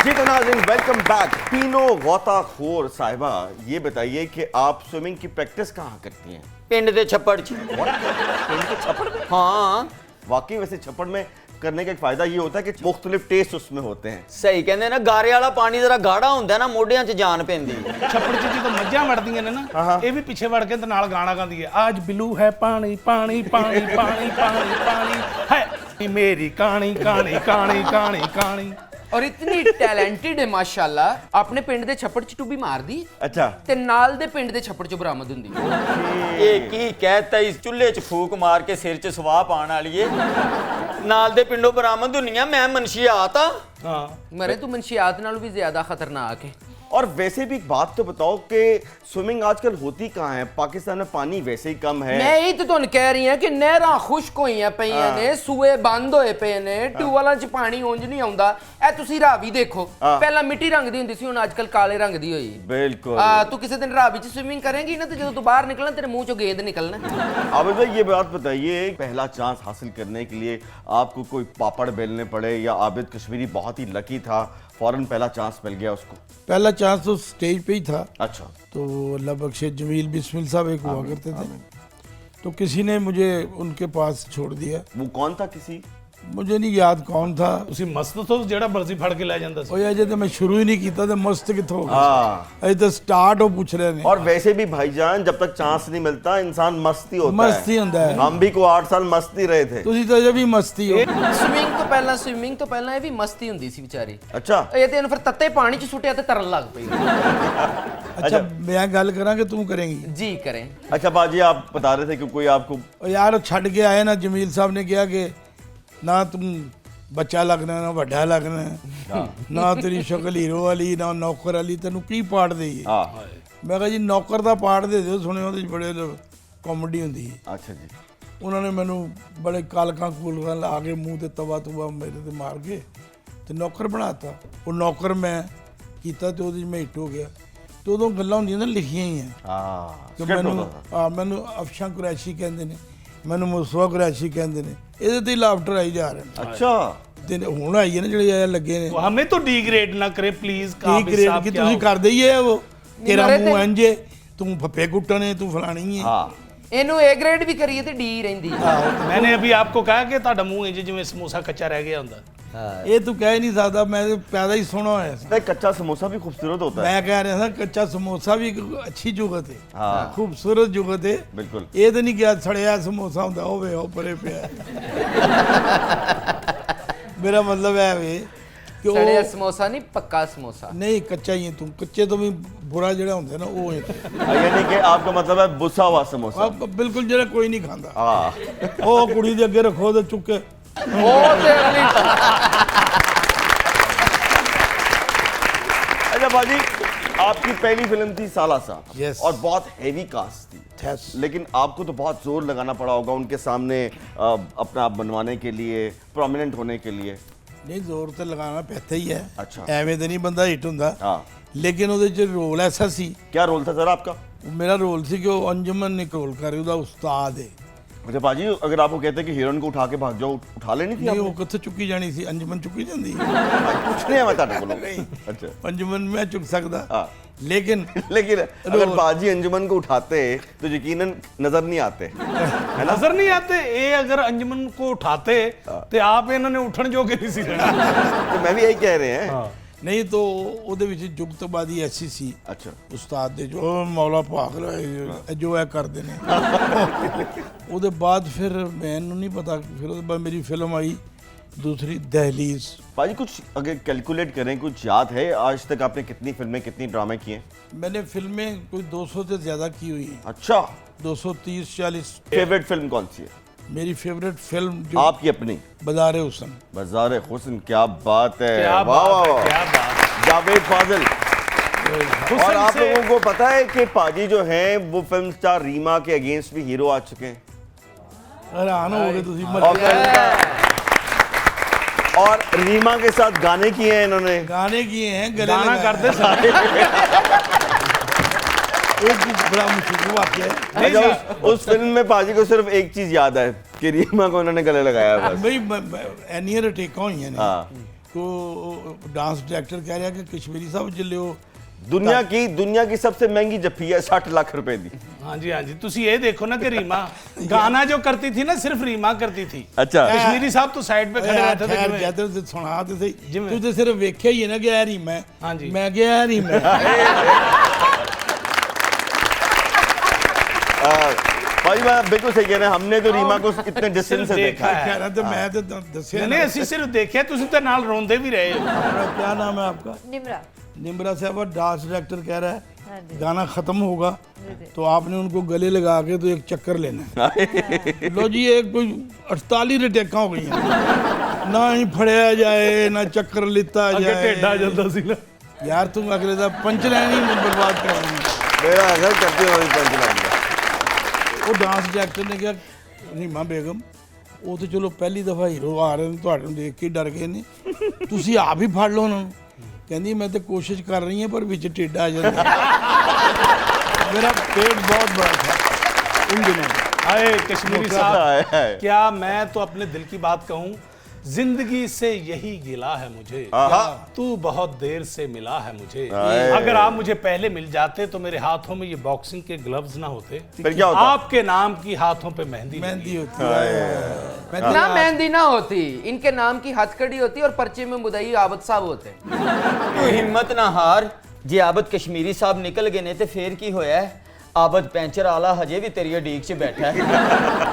जी तो नाज़रीन, वेलकम बैक। तीनों गौताखोर साहिबा, ये बताइए कि आप स्विमिंग की प्रैक्टिस कहाँ करती हैं? ਪਿੰਡ ਦੇ ਛੱਪੜ 'ਚ। ਹਾਂ वाकई वैसे छप्पड़ में करने का एक फायदा ये होता है कि मुख्तलिफ टेस्ट उसमें होते हैं। ਸਹੀ ਕਹਿੰਦੇ ਨਾ, ਗਾਰੇ ਵਾਲਾ ਪਾਣੀ ਜ਼ਰਾ ਗਾੜਾ ਹੁੰਦਾ ਨਾ, ਮੋਢਿਆਂ 'ਚ ਜਾਨ ਪੈਂਦੀ। ਛੱਪੜ 'ਚ ਜਦੋਂ ਮੱਝਾਂ ਵੜਦੀਆਂ ਨੇ ਨਾ, ਇਹ ਵੀ ਪਿੱਛੇ ਵੜ ਕੇ ਤੇ ਨਾਲ ਗਾਣਾ ਗਾਉਂਦੀ ਹੈ, ਅੱਜ ਬਿਲੂ ਹੈ ਪਾਣੀ ਪਾਣੀ ਪਾਣੀ ਪਾਣੀ ਪਾਣੀ ਪਾਣੀ ਹੈ ਮੇਰੀ ਕਹਾਣੀ ਕਹਾਣੀ ਕਹਾਣੀ ਕਹਾਣੀ ਕਹਾਣੀ। ਔਰ ਇਤਨੀ ਟੈਲੈਂਟਡ ਹੈ ਮਾਸ਼ਾਅੱਲਾ, ਆਪਣੇ ਪਿੰਡ ਦੇ ਛੱਪੜ ਚ ਟੁੱਬੀ ਮਾਰਦੀ अच्छा, ਤੇ ਨਾਲ ਦੇ ਪਿੰਡ ਦੇ ਛੱਪੜ ਚ ਬਰਾਮਦ ਹੁੰਦੀ ਇਹ ਕੀ ਕਹਿਤਾ, ਇਸ ਚੁੱਲ੍ਹੇ 'ਚ ਫੂਕ ਮਾਰ ਕੇ ਸਿਰ 'ਚ ਸਵਾਹ ਪਾਣ ਵਾਲੀ ਏ। ਨਾਲ ਦੇ ਪਿੰਡੋਂ ਬਰਾਮਦ ਹੁੰਨੀਆਂ, ਮੈਂ ਮਨਸ਼ੀਆਤ ਆ। ਹਾਂ ਮਰੇ ਤੂੰ ਮਨਸ਼ੀਆਤ ਨਾਲੋਂ ਵੀ ਜ਼ਿਆਦਾ ਖਤਰਨਾਕ ਹੈ। और वैसे भी एक बात तो बताओ कि स्विमिंग आजकल होती कहाँ है? पाकिस्तान में पानी वैसे ही कम है। ਮੈਂ ਇਹ ਤਾਂ ਤੁਹਾਨੂੰ ਕਹਿ ਰਹੀ ਹਾਂ ਕਿ ਨਹਿਰਾਂ ਖੁਸ਼ਕ ਹੋਈਆਂ ਪਈਆਂ ਨੇ, ਸੂਏ ਬੰਦ ਹੋਏ ਪਏ ਨੇ, ਟਿਊਬਵੈਲਾਂ 'ਚ ਪਾਣੀ ਉਂਝ ਨਹੀਂ ਆਉਂਦਾ। ਇਹ ਤੁਸੀਂ ਰਾਵੀ ਦੇਖੋ, ਪਹਿਲਾਂ ਮਿੱਟੀ ਰੰਗ ਦੀ ਹੁੰਦੀ ਸੀ, ਹੁਣ ਅੱਜਕੱਲ ਕਾਲੇ ਰੰਗ ਦੀ ਹੋਈ। बिल्कुल। ਤੂੰ ਕਿਸੇ ਦਿਨ ਰਾਵੀ 'ਚ ਸਵਿਮਿੰਗ ਕਰੇਂਗੀ ਨਾ, ਤੇ ਜਦੋਂ ਤੂੰ ਬਾਹਰ निकलना तेरे मुंह चो गेंद निकलना। आबिद भाई, ये बात बताइए, पहला चांस हासिल करने के लिए आपको कोई पापड़ बेलने पड़े या आबिद कश्मीरी बहुत ही लकी था, फौरन पहला चांस मिल गया उसको? पहला चांस तो स्टेज पे ही था। अच्छा। तो अल्लाह बख्शे जमील बिस्मिल साहब एक हुआ करते थे, तो किसी ने मुझे उनके पास छोड़ दिया। वो कौन था? किसी मुझे नहीं याद कौन था। ਤੁਸੀਂ ਮਸਤ ਤੋਂ ਜਿਹੜਾ ਮਰਜ਼ੀ ਫੜ ਕੇ ਲੈ ਜਾਂਦਾ ਸੀ। ਉਹ ਅਜੇ ਤਾਂ ਮੈਂ ਸ਼ੁਰੂ ਹੀ ਨਹੀਂ ਕੀਤਾ ਤੇ ਮਸਤ ਕਿੱਥੋਂ ਹੋ ਗਿਆ? हाँ। ਅਜੇ ਤਾਂ ਸਟਾਰਟ ਉਹ ਪੁੱਛ ਰਹੇ ਨੇ। और वैसे भी भाईजान, जब तक चांस नहीं मिलता इंसान मस्ती होता मस्त ही है। ਹੁੰਦਾ ਹੈ। हम भी को 8 साल मस्त ही रहे थे। ਤੁਸੀਂ ਤਾਂ ਅਜੇ ਵੀ ਮਸਤੀ ਹੋ। ਸਵਿਮਿੰਗ ਤੋਂ ਪਹਿਲਾਂ ਇਹ ਵੀ ਮਸਤੀ ਹੁੰਦੀ ਸੀ ਵਿਚਾਰੀ। अच्छा। ਇਹ ਤੇ ਇਹਨੂੰ ਫਿਰ ਤੱਤੇ ਪਾਣੀ 'ਚ ਸੁੱਟਿਆ ਤੇ ਤਰਨ ਲੱਗ ਪਈ। ਅੱਛਾ ਮੈਂ ਗੱਲ ਕਰਾਂ ਕਿ ਤੂੰ ਕਰੇਂਗੀ? ਜੀ ਕਰੇ। अच्छा बाजी, आप बता रहे थे कि कोई आपको ਉਹ ਯਾਰ ਛੱਡ ਕੇ ਆਏ ਨਾ, ਜਮੀਲ ਸਾਹਿਬ ਨੇ ਕਿਹਾ ਕਿ ਨਾ ਤੂੰ ਬੱਚਾ ਲੱਗਣਾ ਨਾ ਵੱਡਾ ਲੱਗਣਾ, ਨਾ ਤੇਰੀ ਸ਼ਕਲ ਹੀਰੋ ਵਾਲੀ ਨਾ ਨੌਕਰ ਵਾਲੀ, ਤੈਨੂੰ ਕੀ ਪਾਰਟ ਦੇਈਏ? हाँ। ਮੈਂ ਕਿਹਾ ਜੀ ਨੌਕਰ ਦਾ ਪਾਰਟ ਦੇ ਦਿਓ, ਸੁਣਿਆ ਉਹਦੇ 'ਚ ਬੜੇ ਕਾਮੇਡੀ ਹੁੰਦੀ ਹੈ। अच्छा जी। ਉਹਨਾਂ ਨੇ ਮੈਨੂੰ ਬੜੇ ਕਾਲਕਾਂ ਕੂਲਕਾਂ ਲਾ ਕੇ ਮੂੰਹ ਤੇ ਤਵਾ ਤੁਵਾ ਮੇਰੇ ਤੇ ਮਾਰ ਕੇ ਤੇ ਨੌਕਰ ਬਣਾਤਾ। ਉਹ ਨੌਕਰ ਮੈਂ ਕੀਤਾ ਤੇ ਉਹਦੇ 'ਚ ਮੈਂ ਹਿੱਟ ਹੋ ਗਿਆ। ਤੇ ਉਦੋਂ ਗੱਲਾਂ ਹੁੰਦੀਆਂ ਨਾ ਲਿਖੀਆਂ ਹੀ ਆ हाँ, ਕਿ script ਮੈਨੂੰ होता था। ਮੈਨੂੰ ਅਫਸ਼ਾਂ ਕੁਰੈਸ਼ੀ ਕਹਿੰਦੇ ਨੇ, ਮੈਨੂੰ ਮੁਸਵਾ ਕੁਰੈਸ਼ੀ ਕਹਿੰਦੇ ਨੇ। ਇਹਦੇ ਤੇ ਲਾਫਟਰ ਆਈ ਜਾ ਰਹੇ ਨੇ। अच्छा। ਤੇ ਹੁਣ ਆਈ ਹੈ ਨਾ ਜਿਹੜੇ ਆਇਆ ਲੱਗੇ ਨੇ। तो हमें तो डिग्रेड ना करे प्लीज। ਕੀ ਗ੍ਰੇਡ ਕੀ ਤੁਸੀਂ ਕਰਦੇ ਹੀ ਹੈ? ਉਹ ਤੇਰਾ ਮਰੇ ਮੂੰਹ ਤੇ- ਇੰਜੇ, ਤੂੰ ਫੱਫੇ ਕੁੱਟਣੇ, ਤੂੰ ਫਲਾਣੀ ਹੈ। हाँ। ਇਹਨੂੰ ਏ ਗ੍ਰੇਡ ਵੀ ਕਰੀਏ ਤੇ ਡੀ ਰਹਿੰਦੀ ਹੈ। मैंने अभी आपको कहा कि ਤੁਹਾਡਾ ਮੂੰਹ ਇੰਜ ਜਿਵੇਂ ਸਮੋਸਾ ਕੱਚਾ ਰਹਿ ਗਿਆ ਹੁੰਦਾ। ਇਹ ਤੂੰ ਕਹਿ ਨਹੀਂ ਸਕਦਾ, मैं तो पैदा ही सोना होया ਸੀ। नहीं, कच्चा समोसा भी खूबसूरत होता है। मैं कह रहा था कच्चा समोसा भी एक अच्छी जुगत है, हाँ। खूबसूरत जुगत है। बिल्कुल। ये तो नहीं क्या सड़िया समोसा होता होवे हो परे पे मेरा मतलब है वे कि वो ਸੜਿਆ ਸਮੋਸਾ ਨਹੀਂ, ਪੱਕਾ ਸਮੋਸਾ। नहीं कच्चा ही है, तू कच्चे तो भी बुरा जड़ा होंगे ना वो है तू। यानी कि आपका मतलब है बुसा हुआ समोसा। अब बिल्कुल जड़ा कोई नहीं खांदा। हाँ। ओ कुड़ी दे अगे रखो तो चुके ਉਹ ਤੇ ਅਗਲੀ अच्छा बाजी, आपकी पहली फिल्म थी साला साहब। Yes। और बहुत हैवी कास्ट थी। Yes। लेकिन आपको तो बहुत जोर लगाना पड़ा होगा उनके सामने अपना आप बनवाने के लिए, प्रोमिनेंट होने के लिए। नहीं जोर तो लगाना पैदा ही है। अच्छा। एवें तो नहीं बंदा हिट हुंदा। हाँ। लेकिन ਉਹਦੇ ਚ ਰੋਲ ਐਸਾ ਸੀ, क्या रोल था सर आपका? मेरा रोल ਸੀ कि ਉਹ ਅੰਜਮਨ ਨੇ रोल करे ਉਹਦਾ ਉਸਤਾਦ ਹੈ। अच्छा पाजी, अगर आपको कहते हैं कि हीरोइन को उठा के भाग जाओ, उठा लेनी थी नहीं आपने? वो कितने चुकी जानी सी, अंजुमन चुकी जाती पूछने हैं मैं ताटे को। नहीं अच्छा अंजुमन में चुक सकता, हाँ। लेकिन लेकिन अगर बाजी अंजुमन को उठाते तो यकीनन नजर नहीं आते। नजर नहीं आते ये, अगर अंजुमन को उठाते तो आप इन्होंने उठन जो के नहीं सी रहना। तो मैं भी यही कह रहे हैं। नहीं तो ਉਹਦੇ ਵਿੱਚ ਜੁਗਤਬਾਦੀ ਐਸੀ ਸੀ अच्छा ਉਸਤਾਦ ਦੇ ਜੋ ਮੌਲਾ ਭਾਗ ਲਏ ਜੋ ਇਹ ਕਰਦੇ ਨੇ ਉਹਦੇ ਬਾਅਦ ਫਿਰ ਮੈਨੂੰ ਨਹੀਂ ਪਤਾ, ਫਿਰ ਉਹਦੇ ਬਾਅਦ ਮੇਰੀ ਫਿल्म आई दूसरी दहलीज। पाजी कुछ अगर कैलकुलेट करें, कुछ याद है आज तक आपने कितनी फिल्में कितनी ड्रामे किए? मैंने फिल्में कोई 200 से ज़्यादा की हुई हैं, अच्छा 230-40। फेवरेट फिल्म कौन सी है मेरी फेवरेट फिल्म जो आपकी अपनी? बाज़ार हुस्न। बाज़ार हुस्न, क्या बात है, क्या वाह बात वाह है, क्या बात है। जावेद फाजिल। हुस्न और आप से- लोगों को पता है कि पाजी जो हैं वो फिल्म स्टार रीमा के अगेंस्ट भी हीरो आ चुके हैं। हैरान हो गए तुसी और मत फिल्म का- और रीमा के साथ गाने किए हैं इन्होंने। गाने किए हैं, गले गाना लगाए करते हैं। समय एक बड़ा मुश्किल वाक़या है अच्छा, उस फिल्म में पाजी को सिर्फ एक चीज याद है कि रीमा को उन्होंने गले लगाया बस। भाई एनियर टेका हुई ने हाँ। तो डांस डायरेक्टर कह रहा कि कश्मीरी साहब जिले हो दुनिया की सबसे महंगी जफ्फी है, 60 लाख रुपए दी। हाँ जी हाँ जी, तुसी ये देखो ना कि रीमा गाना जो करती थी ना सिर्फ रीमा करती थी। अच्छा कश्मीरी साहब तो साइड पे खड़े रहते थे ठहर कि जाते थे, सुना तो सही जिवें- तू तो सिर्फ वेख्या ही है ना कि यार ही मैं हाँ जी। मैं गया यार ही मैं भाई मैं बिल्कुल सही कह रहे हैं, हमने तो रीमा को इतने डिस्टेंस से सिर्फ देखा देखा है। कह रहा था मैं तो दसिया नहीं ਅਸੀਂ सिर्फ देखिया तुसी तो नाल रोंदे भी रहे हो। अपना क्या नाम है आपका? निमरा। निमरा साहब, डांस डायरेक्टर कह रहा हाँ है जी। गाना खत्म होगा तो आपने उनको गले लगा के तो एक चक्कर लेना है। लो जी ये कोई 48 रिटेका हो गई हैं। ना ही फड़िया जाए ना चक्कर लिता ਅੱਗੇ जाए। ਢੇਡਾ ਜਾਂਦਾ ਸੀ ਨਾ। यार तुम अगले दा पंच लाइन ही बर्बाद कर रहे हो। मेरा अगर करते हो पंच लाएंगे। वो डांस डायरेक्टर ने कहा रीमा बेगम वो तो चलो पहली दफा हीरो आ रहे हैं ਤੁਹਾਡੇ ਨੂੰ ਦੇਖ ਕੇ ਡਰ ਗਏ ਨੇ ਤੁਸੀਂ ਆਪ ਹੀ ਫੜ ਲਓ ਉਹਨਾਂ ਨੂੰ। ਕਹਿੰਦੀ ਮੈਂ ਤੇ ਕੋਸ਼ਿਸ਼ ਕਰ ਰਹੀ ਹਾਂ ਪਰ ਵਿੱਚ ਢਿੱਡ ਆ ਜਾਂਦਾ मेरा पेट बहुत बड़ा था इन दिनों। हाय कश्मीरी है। साहब, क्या मैं तो अपने दिल की बात कहूँ, जिंदगी से यही गिला है मुझे, आहा। तू बहुत देर से मिला है मुझे। हाय। अगर आप मुझे पहले मिल जाते तो मेरे हाथों में ये बॉक्सिंग के ग्लव्स ना होते, फिर क्या होता? आपके नाम की हाथों पे मेहंदी मेहंदी लगी। होती है मेहंदी ना मेहंदी ना होती, इनके नाम की हथकड़ी होती और पर्चे में मुदई आबद साहब होते। तू हिम्मत ना हार, जे आबद कश्मीरी साहब निकल गए ने ते फिर की होया है? आबद पेंचर आला हजे भी तेरी उड़ीक च बैठा है।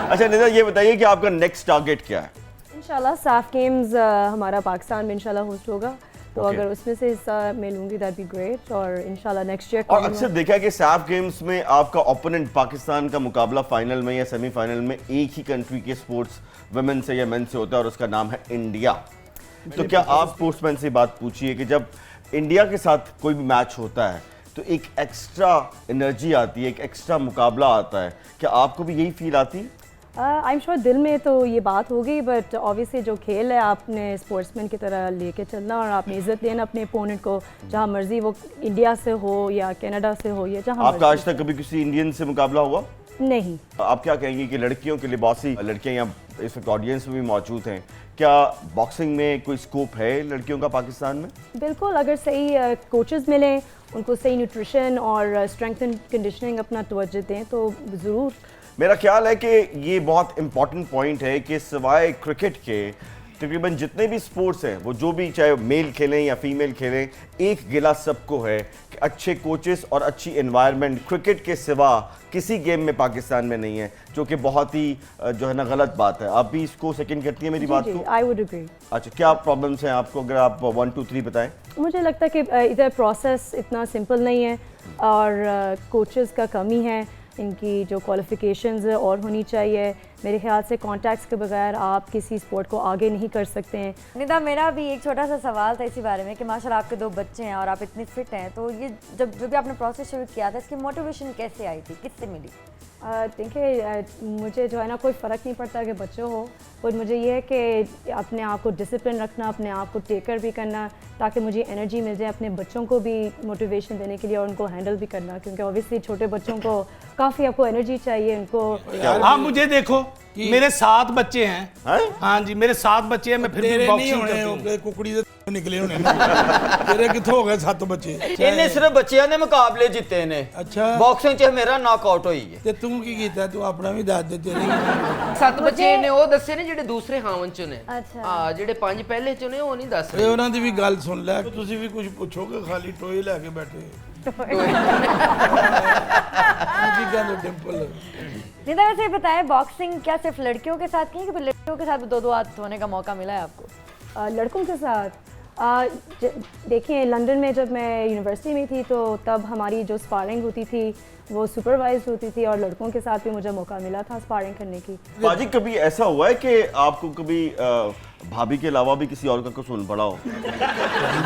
अच्छा निदा ये बताइए कि आपका नेक्स्ट टारगेट क्या है? इंशाल्लाह साफ गेम्स हमारा पाकिस्तान में इंशाल्लाह होस्ट होगा, तो Okay. अगर उसमें से हिस्सा मैं लूँगी दैट बी ग्रेट, और इंशाल्लाह नेक्स्ट ईयर और अक्सर देखा है कि सैफ गेम्स में आपका ओपोनेंट पाकिस्तान का मुकाबला फाइनल में या सेमीफाइनल में एक ही कंट्री के स्पोर्ट्स वुमेन से या मेन से होता है और उसका नाम है इंडिया। तो क्या आप स्पोर्ट्समैन से बात पूछिए कि जब इंडिया के साथ कोई भी मैच होता है तो एक एक्स्ट्रा एनर्जी आती है, एक एक्स्ट्रा मुकाबला आता है, क्या आपको भी यही फील आती है? आई एम श्योर दिल में तो ये बात होगी, बट ऑब्वियसली जो खेल है आपने स्पोर्ट्समैन की तरह लेके चलना और आपने इज्जत देना अपने ओपोनेंट को, जहाँ मर्जी वो इंडिया से हो या कनाडा से हो या जहाँ आपका आज मर्जी। तक कभी किसी इंडियन से मुकाबला हुआ? नहीं। आप क्या कहेंगे कि लड़कियों के लिए बहुत सी लड़कियां यहाँ इस वक्त ऑडियंस में भी मौजूद हैं, क्या बॉक्सिंग में कोई स्कोप है लड़कियों का पाकिस्तान में? बिल्कुल, अगर सही कोचेस मिलें, उनको सही न्यूट्रिशन और स्ट्रेंथ एंड कंडीशनिंग अपना तवज्जो दें तो ज़रूर। मेरा ख्याल है कि ये बहुत इंपॉर्टेंट पॉइंट है कि सिवाय क्रिकेट के तकरीबन जितने भी स्पोर्ट्स हैं, वो जो भी चाहे मेल खेलें या फीमेल खेलें, एक गिला सबको है कि अच्छे कोचेस और अच्छी एनवायरनमेंट क्रिकेट के सिवा किसी गेम में पाकिस्तान में नहीं है, जो कि बहुत ही जो है ना गलत बात है। आप भी इसको सेकंड करती हैं मेरी बात जी, को? I would agree. अच्छा, क्या प्रॉब्लम्स हैं आपको, अगर आप 1 2 3 बताएं? मुझे लगता है कि इधर प्रोसेस इतना सिंपल नहीं है और कोचेस का कमी है, इनकी जो क्वालिफिकेशंस और होनी चाहिए। मेरे ख्याल से कॉन्टैक्ट्स के बगैर आप किसी स्पोर्ट को आगे नहीं कर सकते हैं। निदा, मेरा भी एक छोटा सा सवाल था इसी बारे में कि माशाल्लाह आपके 2 बच्चे हैं और आप इतनी फिट हैं, तो ये जब जो भी आपने प्रोसेस शुरू किया था इसकी मोटिवेशन कैसे आई थी, किससे मिली? देखिए मुझे जो है ना कोई फ़र्क नहीं पड़ता कि बच्चे हो, और मुझे ये है कि अपने आप को डिसिप्लिन रखना, अपने आप को टेकर भी करना, ताकि मुझे एनर्जी मिल जाए अपने बच्चों को भी मोटिवेशन देने के लिए और उनको हैंडल भी करना, क्योंकि ऑब्वियसली छोटे बच्चों को काफ़ी काफ़ी आपको एनर्जी चाहिए उनको। आप मुझे देखो, मेरे 7 बच्चे हैं। हैं? हाँ जी, मेरे 7 बच्चे हैं, मैं फिर भी तेरे नहीं बॉक्सिंग करती हूँ। होने कुकड़ी ਦੇ ਨਿਕਲੇ ਹੋਣੇ ਨੇ। ਤੇਰੇ ਕਿੱਥੋਂ ਹੋ ਗਏ 7 ਬੱਚੇ? ਇਹਨੇ ਸਿਰਫ ਬੱਚਿਆਂ ਦੇ ਮੁਕਾਬਲੇ ਜਿੱਤੇ ਨੇ। ਅੱਛਾ ਬਾਕਸਿੰਗ 'ਚ ਮੇਰਾ ਨੌਕਆਊਟ ਹੋਈ ਹੈ। ਤੇ ਤੂੰ ਕੀ ਕੀਤਾ? ਤੂੰ ਆਪਣਾ ਵੀ ਦੱਸ ਦੇ ਤੇਰੇ ਕੀ। 7 ਬੱਚੇ ਨੇ ਉਹ ਦੱਸੇ ਨੇ ਜਿਹੜੇ ਦੂਸਰੇ ਹਾਵਨ ਚ ਨੇ। ਅੱਛਾ। ਹਾਂ ਜਿਹੜੇ 5 ਪਹਿਲੇ ਚ ਨੇ ਉਹ ਨਹੀਂ ਦੱਸ ਓਏ ਰਹੇ। ਉਹਨਾਂ ਦੀ ਵੀ ਗੱਲ ਸੁਣ ਲੈ, ਤੁਸੀਂ ਵੀ ਕੁਝ ਪੁੱਛੋਗੇ ਖਾਲੀ ਟੋਏ ਲੈ ਕੇ ਬੈਠੇ। ਕੀ ਕਹਿੰਦੇ ਡਿੰਪਲ? निदा वैसे ये बताएं, बॉक्सिंग क्या सिर्फ लड़कियों के साथ की है कि फिर लड़कियों के साथ भी 2-2 हाथ धोने का मौका मिला है आपको? लड़कों के साथ देखिए, लंदन में जब मैं यूनिवर्सिटी में थी तो तब हमारी जो स्पारिंग होती थी वो सुपरवाइज होती थी, और लड़कों के साथ भी मुझे मौका मिला था स्पारिंग करने की। बाजी कभी ऐसा हुआ है कि आपको कभी भाभी के अलावा भी किसी और का कसूर पड़ा हो?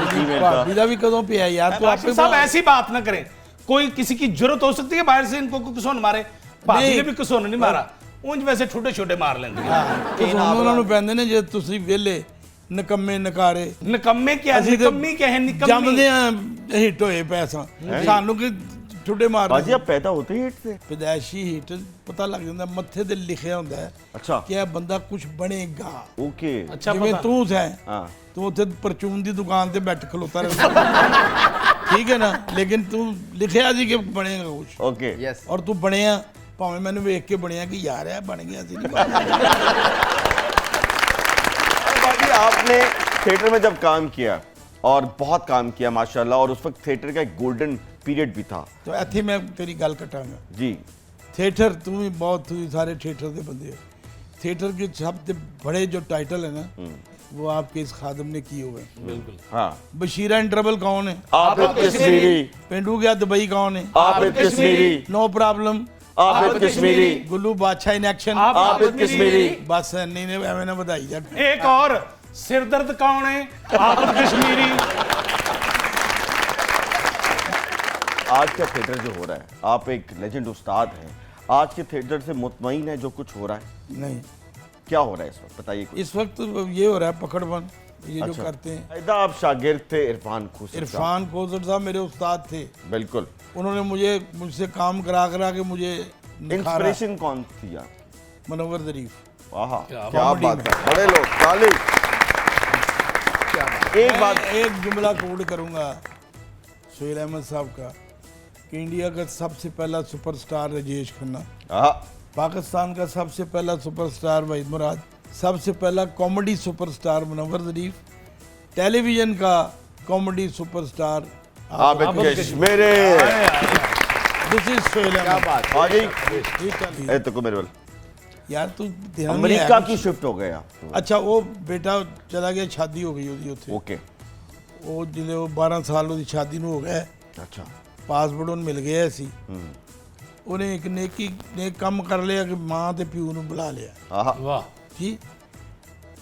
फीमेल का? ਭਾਬੀ ਦਾ ਵੀ ਕਦੋਂ ਪਿਆ ਯਾਰ? ਤੂੰ आशिफ ਆਪੇ साहब ऐसी बात ना करें, कोई किसी की जरूरत हो सकती है बाहर से इनको कोई किसोन मारे। भाभी ने भी किसोन नहीं मारा, ਉਂਝ ਵੈਸੇ ਛੋਟੇ ਛੋਟੇ ਮਾਰ ਲੈਂਦੇ ਆ। ਉਹਨਾਂ ਨੂੰ ਪੈਂਦੇ ਨੇ ਜੇ ਤੁਸੀਂ ਵਿਹਲੇ ਨਕੰਮੇ ਨਕਾਰੇ। ਨਿਕੰਮੇ ਕਿਹਾ, ਅਸੀਂ ਤੇ ਨਿਕੰਮੀ ਕਿਹਾ ਹੈ, ਨਿਕੰਮੀ। ਜੰਮਦੇ ਆ ਹਿੱਟ ਹੋਏ ਪੈਸਾ, ਸਾਨੂੰ ਕਿ ਠੁੱਡੇ ਮਾਰ बाजी आप पैदा होते ही हिट से? ਪੈਦਾਇਸ਼ੀ ਹਿੱਟ ਪਤਾ ਲੱਗ ਜਾਂਦਾ, ਮੱਥੇ ਤੇ ਲਿਖਿਆ ਹੁੰਦਾ ਹੈ अच्छा ਕਿ ਇਹ ਬੰਦਾ ਕੁਝ ਬਣੇਗਾ। ओके अच्छा ਜਿਵੇਂ पता। ਤੂੰ ਹੈ, हाँ ਤੂੰ ਉੱਥੇ ਪਰਚੂਨ ਦੀ ਦੁਕਾਨ ਤੇ ਬੈਠ ਖਲੋਤਾ ਰਹਿੰਦਾ। ਠੀਕ ਹੈ ਨਾ, ਲੇਕਿਨ ਤੂੰ ਲਿਖਿਆ ਸੀ ਕਿ ਬਣੇਗਾ ਕੁਝ, ओके ਯੈਸ। ਔਰ ਤੂੰ ਬਣਿਆ। ਭਾਵੇਂ ਮੈਨੂੰ ਵੇਖ ਕੇ ਬਣਿਆ ਕਿ ਯਾਰ ਇਹ ਬਣ ਗਿਆ ਸੀ ਨਹੀਂ। बाजी आपने थिएटर में जब काम किया और बहुत काम किया माशाल्लाह, और उस वक्त थिएटर का एक गोल्डन पीरियड भी था। तो ਇੱਥੇ ਮੈਂ ਤੇਰੀ ਗੱਲ ਕਟਾਂਗਾ। जी थिएटर तुम भी बहुत हुई, सारे थिएटर के बंदे हो। थिएटर के सबसे बड़े जो टाइटल है ना वो आपके इस खादम ने किए हुए हैं। बिल्कुल। हाँ। बशीरा इन ट्रबल कौन है? आप कश्मीरी। पेंडू गया दुबई कौन है? आप कश्मीरी। No problem. आप कश्मीरी। गुल्लू बादशाह इन एक्शन। आप कश्मीरी। बस नहीं ने एवं ना बधाई जा। एक और, सिरदर्द कौन है? आप कश्मीरी। आज का थिएटर जो हो रहा है, आप एक लेजेंड उस्ताद हैं, आज के थिएटर से मुतमईन है जो कुछ हो रहा है? नहीं, क्या हो रहा है इस वक्त, बताइए कुछ। इस वक्त ये हो रहा है पकड़बन, ये अच्छा। जो करते हैं। पैदा आप शागिर्द थे इरफान खोसर साहब। इरफान खोसर साहब मेरे उस्ताद थे। बिल्कुल। उन्होंने मुझसे काम करा के मुझे निखारा। इंस्पिरेशन कौन थी यार? मनोवर ज़रीफ। आहा, क्या क्या बात है, बड़े लोग, ताली। एक बात, एक जुमला कोड करूंगा सुहेल अहमद साहब का कि इंडिया का सबसे पहला सुपरस्टार राजेश खन्ना, आहा, पाकिस्तान का सबसे पहला सुपरस्टार वहीद मुराद, सबसे पहला comedy superstar Munawar Zarif, television का कॉमेडी सुपरस्टार आप कश्मीरी। This is Suhail Ahmed. आ गई ठीक है। ए तो मेरे वाल यार तू ध्यान नहीं अमेरिका है। की शिफ्ट हो गया। अच्छा वो बेटा चला गया, शादी हो गई ਉਹਦੀ ਉੱਥੇ। ओके। ਉਹ ਜਦੋਂ 12 ਸਾਲ ਉਹਦੀ ਸ਼ਾਦੀ ਨੂੰ ਹੋ ਗਏ, अच्छा। ਪਾਸਪੋਰਟ ਉਹਨੂੰ ਮਿਲ ਗਿਆ ਸੀ। ਉਹਨੇ ਇੱਕ ਨੇਕ ਕੰਮ ਕਰ ਲਿਆ ਕਿ ਮਾਂ ਤੇ ਪਿਓ ਨੂੰ ਬੁਲਾ ਲਿਆ आहा, वाह। ਜੀ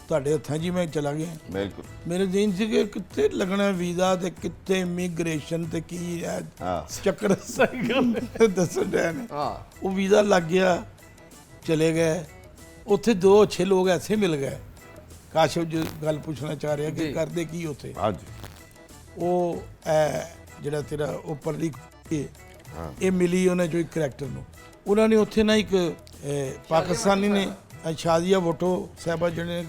ਤੁਹਾਡੇ ਹੱਥਾਂ ਜੀ ਮੈਂ ਚਲਾ ਗਿਆ। बिल्कुल। ਮੇਰੇ ਦਿਨ ਸੀ ਕਿ ਕਿੱਥੇ ਲੱਗਣਾ ਵੀਜ਼ਾ ਤੇ ਕਿੱਥੇ ਇਮੀਗ੍ਰੇਸ਼ਨ ਤੇ ਕੀ ਹੈ हाँ ਚੱਕਰ। ਸਹੀ ਗੱਲ ਦੱਸਣ ਡਿਆ ਨੇ। ਹਾਂ ਉਹ ਵੀਜ਼ਾ ਲੱਗ ਗਿਆ, ਚਲੇ ਗਏ। ਉੱਥੇ 2 ਅੱਛੇ ਲੋਕ ਐਸੇ ਮਿਲ ਗਏ। ਕਾਸ਼ਿਫ ਜੀ ਗੱਲ ਪੁੱਛਣਾ ਚਾਹ ਰਿਹਾ ਕਿ ਕਰਦੇ ਕੀ ਉੱਥੇ। हाँ जी। ਉਹ ਜਿਹੜਾ ਤੇਰਾ ਉੱਪਰ ਦੀ ਇਹ ਮਿਲੀ ਉਹਨਾਂ ਚੋਂ ਇੱਕ ਕਰੈਕਟਰ ਨੂੰ। ਉਹਨਾਂ ਨੇ ਉੱਥੇ ਨਾ ਇੱਕ ਪਾਕਿਸਤਾਨੀ ਨੇ ਸ਼ਾਦੀਆ ਵੋਟੋ ਸਾਹਿਬਾ ਜਿਹੜੇ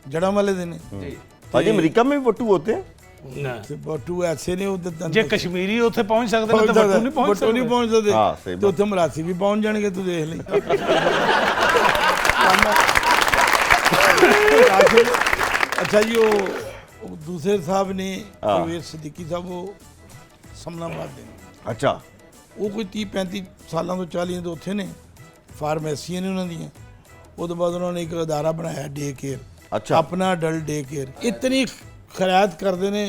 ਜੜਾਂ ਵਾਲੇ ਦੇ ਨੇ भाजी अमेरिका में भी बट्टू होते हैं? ना। ਤੇ ਵੋਟੂ ਐਸੇ ਨੇ ਉਹਦੇ ਜੇ ਕਸ਼ਮੀਰੀ ਉੱਥੇ ਪਹੁੰਚ ਸਕਦੇ ਨੇ ਤਾਂ ਵੱਟੂ ਨਹੀਂ ਪਹੁੰਚ ਵੋਟੂ ਨਹੀਂ ਸਕਦੇ। ਪਹੁੰਚ ਸਕਦੇ। ਹਾਂ, ਸਹੀ ਤੇ ਉੱਥੇ ਮਰਾਸੀ ਵੀ ਪਹੁੰਚ ਜਾਣਗੇ, ਤੂੰ ਦੇਖ ਲਈ। अच्छा जी वो दूसरे साहब ने परवेज सिद्दीकी साहब वो ਸਮਨਾਬਾਦ ਦੇ। अच्छा। ਉਹ ਕੋਈ 30-35 ਸਾਲਾਂ ਤੋਂ 40 ਤੋਂ ਉੱਥੇ ਨੇ, ਫਾਰਮੇਸੀਆਂ ਨੇ ਉਹਨਾਂ ਦੀਆਂ। ਉਹਦੇ ਬਾਅਦ ਉਹਨਾਂ ਨੇ ਇੱਕ ਅਦਾਰਾ ਬਣਾਇਆ ਡੇ ਕੇਅਰ। अच्छा। ਆਪਣਾ ਅਡਲਟ ਡੇ ਕੇਅਰ। ਇਤਨੀ ਖੈਰਾਤ ਕਰਦੇ ਨੇ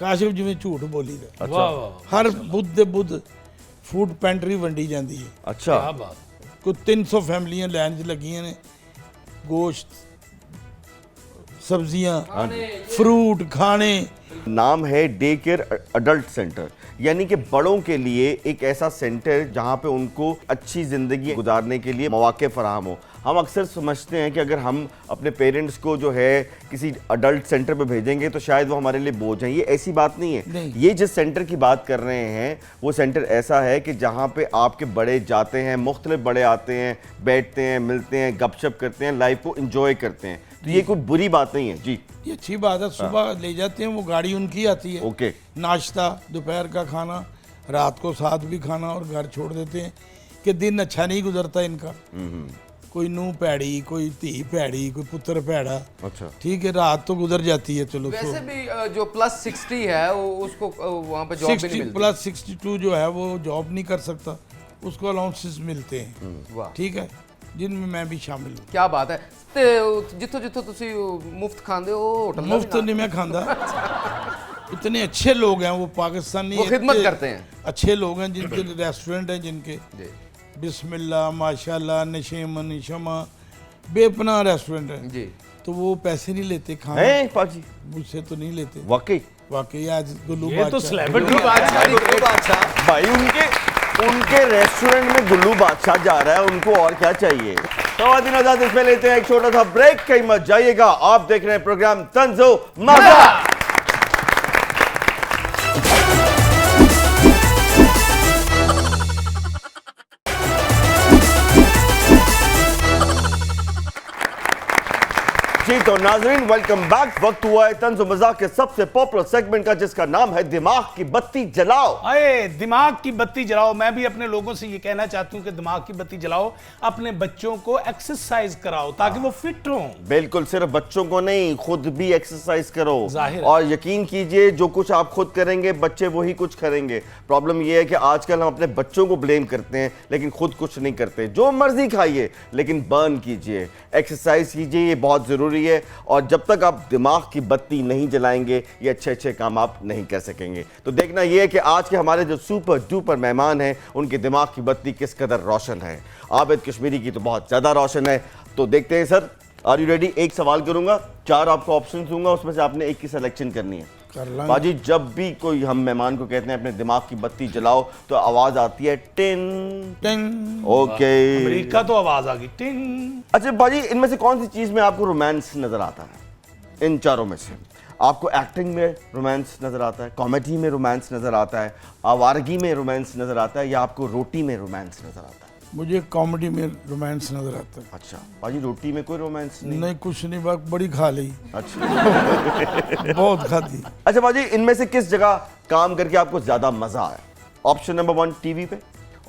ਕਾਸ਼ਿਫ ਜਿਵੇਂ ਝੂਠ ਬੋਲੀ ਦਾ। अच्छा। वाह वाह। ਹਰ ਬੁੱਧ ਦੇ ਬੁੱਧ ਫੂਡ ਪੈਂਟਰੀ ਵੰਡੀ ਜਾਂਦੀ ਹੈ। अच्छा। क्या बात। ਕੋਈ 300 ਫੈਮਲੀਆਂ ਲਾਈਨ 'ਚ ਲੱਗੀਆਂ ਨੇ। ਗੋਸ਼ਤ, ਸਬਜ਼ੀਆਂ, ਫਰੂਟ, ਖਾਣੇ, नाम है डे केयर अडल्ट सेंटर, यानी कि बड़ों के लिए एक ऐसा सेंटर जहां पे उनको अच्छी ज़िंदगी गुजारने के लिए मौके फराहम हो। हम अक्सर समझते हैं कि अगर हम अपने पेरेंट्स को जो है किसी अडल्ट सेंटर पे भेजेंगे तो शायद वो हमारे लिए बोझ हैं। ये ऐसी बात नहीं है। नहीं। ये जिस सेंटर की बात कर रहे हैं वो सेंटर ऐसा है कि जहाँ पे आपके बड़े जाते हैं, मुख्तलिफ बड़े आते हैं, बैठते हैं, मिलते हैं, गपशप करते हैं, लाइफ को इंजॉय करते हैं। तो ये कोई बुरी बात नहीं है जी। ये अच्छी बात है। सुबह ले जाते हैं, वो गाड़ी उनकी आती है, ओके। नाश्ता, दोपहर का खाना, रात को साथ भी खाना और घर छोड़ देते हैं कि दिन अच्छा नहीं गुजरता इनका। कोई नूह पैड़ी, कोई धी पैड़ी, कोई पुत्र पैड़ा। अच्छा, ठीक है, रात तो गुजर जाती है। चलो वैसे भी जो प्लस 60 है उसको वहाँ पे जॉब भी नहीं 60 मिलती। प्लस 62 जो है वो जॉब नहीं कर सकता, उसको अलाउंसेस मिलते हैं। वाह, ठीक है, जिनमें मैं भी शामिल हूँ। क्या बात है। ਤੇ ਜਿੱਥੋਂ ਜਿੱਥੋਂ ਤੁਸੀਂ ਮੁਫਤ ਖਾਂਦੇ ਹੋ ਹੋਟਲ ਦਾ मुफ्त नहीं मैं खांदा। इतने अच्छे लोग हैं वो पाकिस्तानी, वो खिदमत इतने करते हैं। अच्छे लोग हैं जिनके रेस्टोरेंट हैं, जिनके जी बिस्मिल्लाह माशाल्लाह नशीम निशमा बेपनाह रेस्टोरेंट है। जी। तो वो पैसे नहीं लेते खाना, हैं पाजी मुझसे तो नहीं लेते। वाकई वाकई आज गुल्लू ये तो बादशाह- सेलिब्रिटी गुल्लू बादशाह भाई उनके रेस्टोरेंट में गुल्लू बादशाह जा रहा है, उनको और क्या चाहिए। तवादीन आजाद, इसमें लेते हैं एक छोटा सा ब्रेक, कहीं मत जाइएगा। आप देख रहे हैं प्रोग्राम तंज़ो मज़ा। जी तो नाजरीन, वेलकम बैक। वक्त हुआ है तंज़ो मज़ा के सबसे पॉपुलर सेगमेंट का, जिसका नाम है दिमाग की बत्ती जलाओ। अरे दिमाग की बत्ती जलाओ। मैं भी अपने लोगों से ये कहना चाहती हूँ कि दिमाग की बत्ती जलाओ, अपने बच्चों को एक्सरसाइज कराओ ताकि वो फिट हों। बिल्कुल, सिर्फ बच्चों को नहीं, खुद भी एक्सरसाइज करो। जाहिर है। और यकीन कीजिए, जो कुछ आप खुद करेंगे बच्चे वही कुछ करेंगे। प्रॉब्लम यह है कि आजकल हम अपने बच्चों को ब्लेम करते हैं लेकिन खुद कुछ नहीं करते। जो मर्जी खाइए लेकिन बर्न कीजिए, एक्सरसाइज कीजिए, ये बहुत ज़रूरी है। और जब तक आप दिमाग की बत्ती नहीं जलाएंगे ये अच्छे अच्छे काम आप नहीं कर सकेंगे। तो देखना यह है कि आज के हमारे जो सुपर डुपर मेहमान हैं उनके दिमाग की बत्ती किस कदर रोशन है। आबिद कश्मीरी की तो बहुत ज़्यादा रोशन है। तो देखते हैं सर, आर यू रेडी? एक सवाल करूंगा, 4 आपको ऑप्शन दूंगा, उसमें से आपने एक की सिलेक्शन करनी है। कर लांगे। बाजी, जब भी कोई हम मेहमान को कहते हैं अपने दिमाग की बत्ती जलाओ तो आवाज आती है टिन। टिंग। ओके। अमेरिका तो आवाज आ गई टिंग। अच्छा बाजी, इनमें से कौन सी चीज में आपको रोमांस नजर आता है? इन चारों में से आपको एक्टिंग में रोमांस नजर आता है, कॉमेडी में रोमांस नजर आता है, आवारगी में रोमांस नजर आता है, या आपको रोटी में रोमांस नजर आता है? मुझे कॉमेडी में रोमांस नजर आता है। अच्छा बाजी, रोटी में कोई रोमांस नहीं? नहीं, कुछ नहीं, बस बड़ी खा ली, अच्छा बहुत खाती। अच्छा बाजी, इनमें से किस जगह काम करके आपको ज्यादा मजा आया? ऑप्शन नंबर 1 टीवी पे,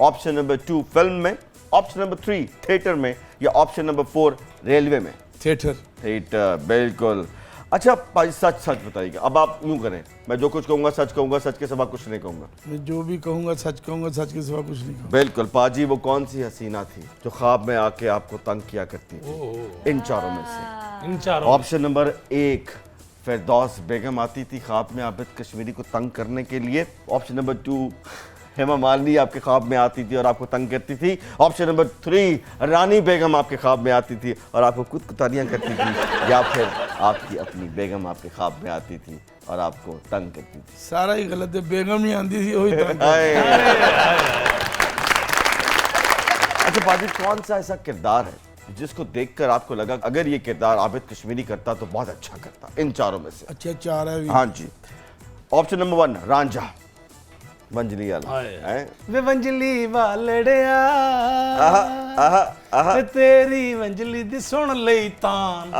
ऑप्शन नंबर 2 फिल्म में, ऑप्शन नंबर 3 थिएटर में, या ऑप्शन नंबर 4 रेलवे में? थिएटर। थिएटर, बिल्कुल। अच्छा भाई, सच सच बताइएगा। अब आप यूं करें, मैं जो कुछ कहूंगा सच के सिवा कुछ नहीं कहूंगा। मैं जो भी कहूँगा सच कहूँगा, सच के सिवा कुछ नहीं कहूँगा। बिल्कुल पाजी, वो कौन सी हसीना थी जो ख्वाब में आके आपको तंग किया करती थी? इन चारों में से इन चारों ऑप्शन नंबर 1 फिरदौस बेगम आती थी ख्वाब में आबिद कश्मीरी को तंग करने के लिए। ऑप्शन नंबर 2 हेमा मालिनी आपके ख्वाब में आती थी और आपको तंग करती थी। ऑप्शन नंबर 3 रानी बेगम आपके ख्वाब में आती थी और आपको कुतारियां करती थी। या फिर आपकी अपनी बेगम आपके ख्वाब में आती थी और आपको तंग करती थी। सारा ही गलत है, बेगम नहीं आती थी, वही तंग करती। अच्छा बाजी, कौन सा ऐसा किरदार है जिसको देखकर आपको लगा अगर ये किरदार आबिद कश्मीरी करता तो बहुत अच्छा करता? इन चारों में से। अच्छा, 4 है भी। हाँ जी। ऑप्शन नंबर 1 रांझा, वंजली वाला हैं? वे वंजली वालड़िया आहा, ते तेरी वंजली दी सुन लई तान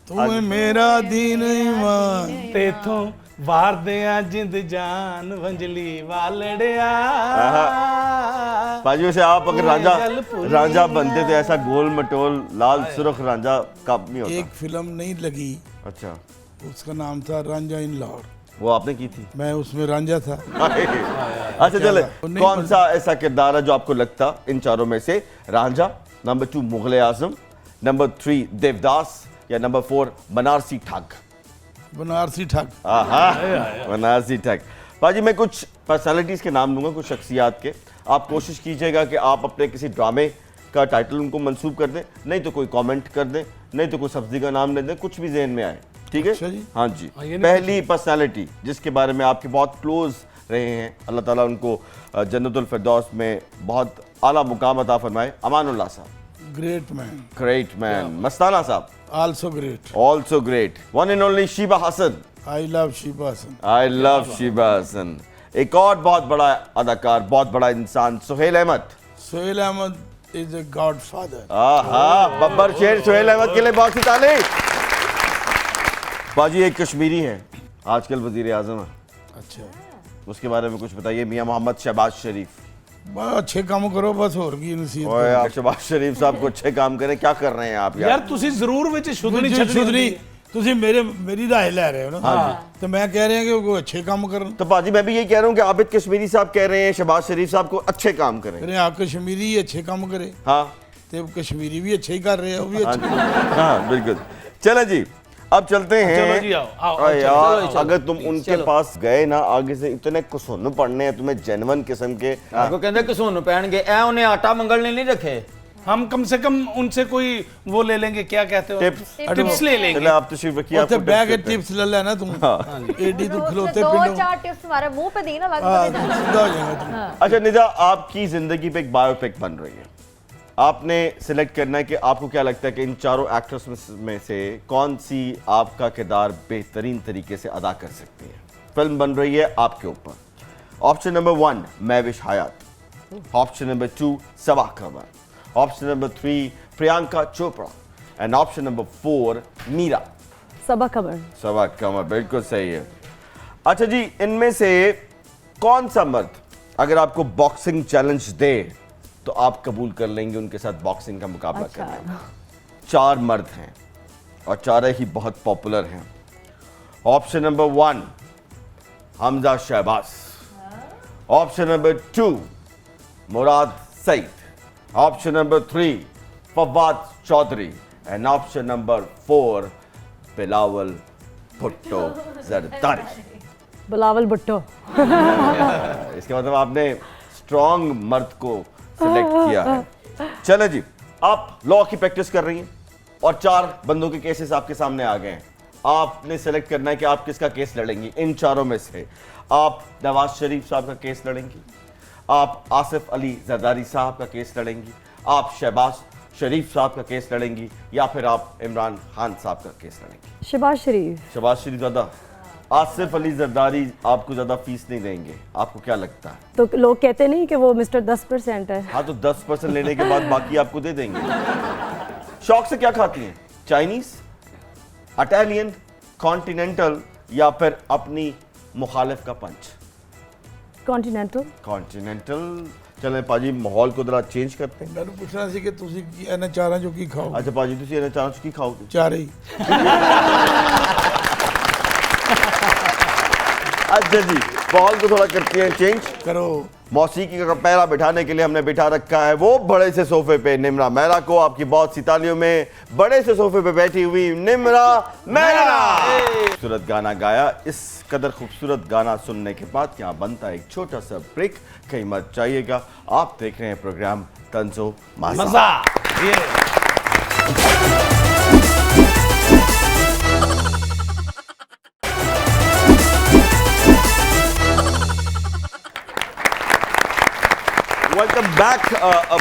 तू मेरा दीन ईमान। तेथों वार दिया जिंद जान वंजली वालड़िया। बाजी, वैसे आप अगर रांझा बनते तो ऐसा गोल मटोल लाल सुर्ख रांझा कब नहीं होता? एक फिल्म नहीं लगी, अच्छा, उसका नाम था रांझा इन लाहौर, वो आपने की थी? मैं उसमें रांझा था। अच्छा चले, नहीं, कौन सा ऐसा किरदार है जो आपको लगता इन चारों में से? रांझा, नंबर 2 मुगले आजम, नंबर 3 देवदास, या नंबर 4 बनारसी ठग? बनारसी ठग। बनारसी ठग। बाजी, मैं कुछ पर्सनालिटीज के नाम लूंगा, कुछ शख्सियात के। आप कोशिश कीजिएगा कि आप अपने किसी ड्रामे का टाइटल उनको मंसूब कर दें, नहीं तो कोई कमेंट कर दें, नहीं तो कोई सब्जी का नाम ले दें, कुछ भी जहन में आए। ठीक है अच्छा जी। हाँ जी, हाँ, ये नहीं पहली पर्सनालिटी जिसके बारे में आपके बहुत क्लोज रहे हैं, अल्लाह ताला उनको जन्नतुल फिरदौस में बहुत आला मुकाम अता फरमाए, अमानुल्लाह साहब। Great man, great man. Mastana साहब also great. Also great. One and only Sheeba Hassan. I love Sheeba Hassan. I love Sheeba Hassan. एक और बहुत बड़ा अदाकार, बहुत बड़ा इंसान, Suhail Ahmed. Sohail Ahmed is a godfather. बब्बर शेर सुहेल अहमद के लिए बहुत सी ताली। बाजी एक कश्मीरी है, आजकल वजीर आजम है, अच्छा, उसके बारे में कुछ बताइए। मियां मोहम्मद शहबाज शरीफ। बस अच्छे काम करो, बस और की नसीहत ओए यार, शहबाज शरीफ साहब को अच्छे काम करें, क्या कर रहे हैं आप यार यार? ਤੁਸੀਂ ਜ਼ਰੂਰ ਵਿੱਚ ਸ਼ੁੱਧਣੀ करो। ਛੱਡਣੀ शुद्री तुसी मेरी राय ले रहे हो ना, हाँ तो मैं कह रहे हैं कि वो अच्छे काम करन। तो बाजी मैं भी यही कह रहा हूँ कि आबिद कश्मीरी साहब कह रहे हैं शहबाज शरीफ साहब को अच्छे काम करें। अरे आप कश्मीरी ही अच्छे काम करे, हाँ तो कश्मीरी भी अच्छे ही कर रहे हैं, वो भी हाँ अच्छे। जी, हाँ बिल्कुल। चलो जी अब चलते हैं। चलो जी, आओ, आओ, अरे चलो, यार, चलो, अगर तुम चलो, उनके चलो। पास गए ना, आगे से इतने कुसुन पढ़ने हैं तुम्हें, जेन्युइन किस्म के। आपको कहते कि सोनू पहन गए ऐ उन्हें आटा मंगलने नहीं रखे। हम कम से कम उनसे कोई वो ले लेंगे, क्या कहते हो, टिप्स। टिप्स ले लेंगे। चले आप तशरीफ रखिए, ਉੱਥੇ आपको ਬਹਿ ਕੇ tips देते हैं। टिप्स ले लेना तुम। एडी तू खलोते दो पिंडों, चार टिप्स हमारे मुंह पे दी ना लग हाँ, पड़े जाए। सीधा हो जाएगा तुम। अच्छा निदा, आपकी जिंदगी पे एक बायोपिक बन रही है, आपने सिलेक्ट करना है कि आपको क्या लगता है कि इन चारों एक्टर्स में से कौन सी आपका किरदार बेहतरीन तरीके से अदा कर सकती है। फिल्म बन रही है आपके ऊपर। Option number 1 Mehwish Hayat, option number 2 Saba Qamar, option number 3 Priyanka Chopra and option number 4 Meera. Saba Qamar. Saba Qamar बिल्कुल सही है। अच्छा जी, इनमें से कौन सा मर्द अगर आपको बॉक्सिंग चैलेंज दे तो आप कबूल कर लेंगे उनके साथ बॉक्सिंग का मुकाबला अच्छा। करने में? 4 मर्द हैं और चारों ही बहुत पॉपुलर हैं। Option number 1 Hamza Shahbaz, option number 2 Murad Saeed, option number 3 Fawad Chaudhry and option number 4 Bilawal Bhutto Zardari. Bilawal Bhutto. इसके मतलब आपने स्ट्रॉन्ग मर्द को सिलेक्ट किया है। चलो जी, आप लॉ की प्रैक्टिस कर रही हैं और 4 बंदों के केसेस आपके सामने आ गए हैं। आपने सेलेक्ट करना है कि आप किसका केस लड़ेंगी। इन चारों में से आप नवाज शरीफ साहब का केस लड़ेंगी, आप आसिफ अली जरदारी साहब का केस लड़ेंगी, आप शहबाज शरीफ साहब का केस लड़ेंगी, या फिर आप इमरान खान साहब का केस लड़ेंगी। शहबाज शरीफ। शहबाज शरीफ ज़्यादा, आसिफ अली जरदारी आपको ज़्यादा फीस नहीं देंगे, आपको क्या लगता है? तो लोग कहते नहीं कि वो मिस्टर 10% है। हाँ तो 10% लेने के बाद बाकी आपको दे देंगे। शौक से क्या खाती हैं? चाइनीज, इटालियन, कॉन्टिनेंटल, या फिर अपनी मुखालिफ का पंच? कॉन्टिनेंटल। कॉन्टिनेंटल। चलें पाजी, माहौल को जरा चेंज करते हैं। मैंने पूछना सी कि तुसी ਇਹਨਾਂ ਚਾਰਾਂ ਚੋਂ ਕੀ ਖਾਓ? अच्छा पाजी, तुम ये चांस की खाओगे? ਚਾਰੇ ਹੀ। अच्छा जी, माहौल को थोड़ा करते हैं चेंज। करो। मौसीकी का पैरा बिठाने के लिए हमने बिठा रखा है वो बड़े से सोफे पे निम्रा मेहरा को। आपकी बहुत सी तालियों में बड़े से सोफे पे बैठी हुई निम्रा मेहरा। खूबसूरत गाना गाया। इस कदर खूबसूरत गाना सुनने के बाद यहाँ बनता है एक छोटा सा ब्रेक। कहीं मत जाइएगा, आप देख रहे हैं प्रोग्राम तंजो मजा। मजा ये वेलकम बैक।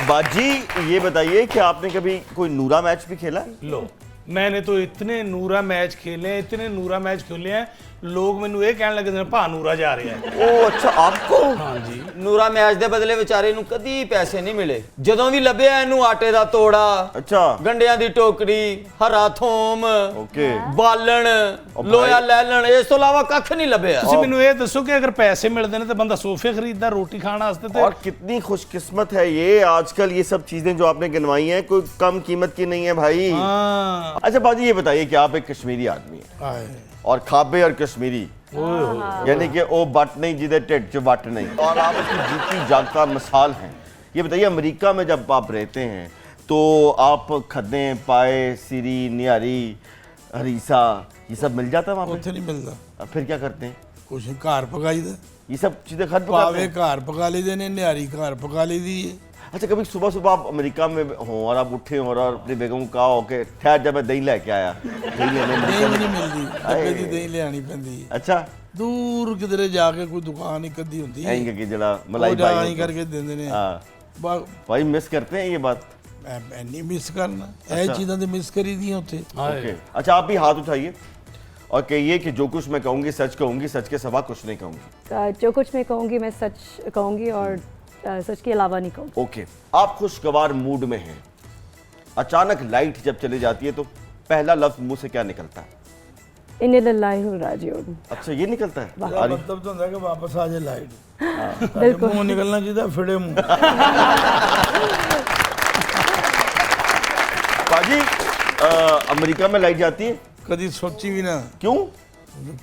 बाजी, ये बताइए कि आपने कभी कोई नूरा मैच भी खेला है? लो, मैंने तो इतने नूरा मैच खेले हैं, इतने नूरा मैच खेले हैं, लोग मैनू ये कहने लगे भा नूरा जा रहा है। ओ अच्छा, आपको? हाँ जी। ਨੂਰਾ ਮੈਚ ਦੇ ਬਦਲੇ ਵਿਚਾਰੇ ਨੂੰ ਕਦੀ ਪੈਸੇ ਨਹੀਂ ਮਿਲੇ। ਜਦੋਂ ਵੀ ਲੱਭਿਆ ਇਹਨੂੰ ਆਟੇ ਦਾ ਤੋੜਾ, अच्छा ਗੰਡਿਆਂ ਦੀ ਟੋਕਰੀ, ਹਰਾ ਥੋਮ, ओके। ਬਾਲਣ, ਲੋਹਾ ਲੈਲਣ, ਇਸ ਤੋਂ ਇਲਾਵਾ ਕੱਖ ਨਹੀਂ ਲੱਭਿਆ। ਤੁਸੀਂ ਮੈਨੂੰ ਇਹ ਦੱਸੋ ਕਿ ਅਗਰ ਪੈਸੇ ਮਿਲਦੇ ਨੇ ਤਾਂ ਬੰਦਾ ਸੋਫੇ ਖਰੀਦਦਾ ਰੋਟੀ ਖਾਣ ਵਾਸਤੇ ਤੇ और कितनी खुशकिस्मत है ये। आजकल ये सब चीजें जो आपने गिनवाई हैं कोई कम कीमत की नहीं है भाई। हाँ। अच्छा बाजी, ये बताइए कि आप एक कश्मीरी आदमी हैं ਆਏ और खाबे और कश्मीरी, यानी कि ओ बट नहीं जिधे टिट च बट नहीं, और आप उसकी जीती जागता मिसाल हैं। ये बताइए, अमेरिका में जब आप रहते हैं तो आप खदें, पाए, सीरी, निहारी, हरीसा, ये सब मिल जाता है वहाँ ਉੱਥੇ ਨਹੀਂ ਮਿਲਦਾ पे? फिर क्या करते हैं? ਕੁਛ ਘਰ ਪਕਾਈਦਾ। ये सब चीजें घर पे ਪਾਵੇ ਘਰ ਪਕਾ ਲਈਦੇ ਨੇ, ਨਿਹਾਰੀ ਘਰ ਪਕਾ ਲਈਦੀ ਏ। अच्छा, कभी सुबह सुबह आप अमेरिका में हो और आप उठे हो और अपनी बेगम को कहा हो कि ठहर जा मैं दही लेके आया, दही लेने दही अमेरिका भी में- नहीं मिलती, डब्बे ਦੀ ਦਹੀਂ ਲਿਆਣੀ ਪੈਂਦੀ ਹੈ। अच्छा ਦੂਰ ਕਿਧਰੇ ਜਾ ਕੇ ਕੋਈ ਦੁਕਾਨ ਇੱਕ ਅੱਧੀ ਹੁੰਦੀ ਹੈ, कहेंगे कि जरा ਉਹ मलाई ਜਾ भाई ਹੀ ਕਰਕੇ ਦਿੰਦੇ ਨੇ। हाँ ਬਾ- भाई मिस करते हैं ये बात। ਮੈਂ ਨਹੀਂ ਮਿਸ करना, ਇਹ ਚੀਜ਼ਾਂ ਤੇ ਮਿਸ ਕਰੀ ਦੀਆਂ ਉੱਥੇ। ओके, अच्छा आप भी हाथ उठाइए और कहिए कि जो कुछ मैं कहूंगी सच के सिवा कुछ नहीं कहूंगी। जो कुछ मैं कहूँगी मैं सच कहूँगी और सच के अलावा नहीं कहूँगी। ओके, आप खुशगवार मूड में हैं, अचानक लाइट जब चली जाती है तो पहला लफ्ज मुंह से क्या निकलता है? इन्ना लिल्लाहि व राजिऊन। अच्छा, ये निकलता है। ਇਹਦਾ अरे, ਮਤਲਬ ਤਾਂ ਹੁੰਦਾ ਕਿ ਵਾਪਸ ਆ ਜਾਏ ਲਾਈਟ। बिल्कुल। ਮੂੰਹ ਨਿਕਲਣਾ ਚਾਹੀਦਾ ਫਿੜੇ ਮੂੰਹ। पाजी अमेरिका में लाइट जाती है, ਕਦੀ ਸੋਚੀ ਵੀ ਨਾ क्यों?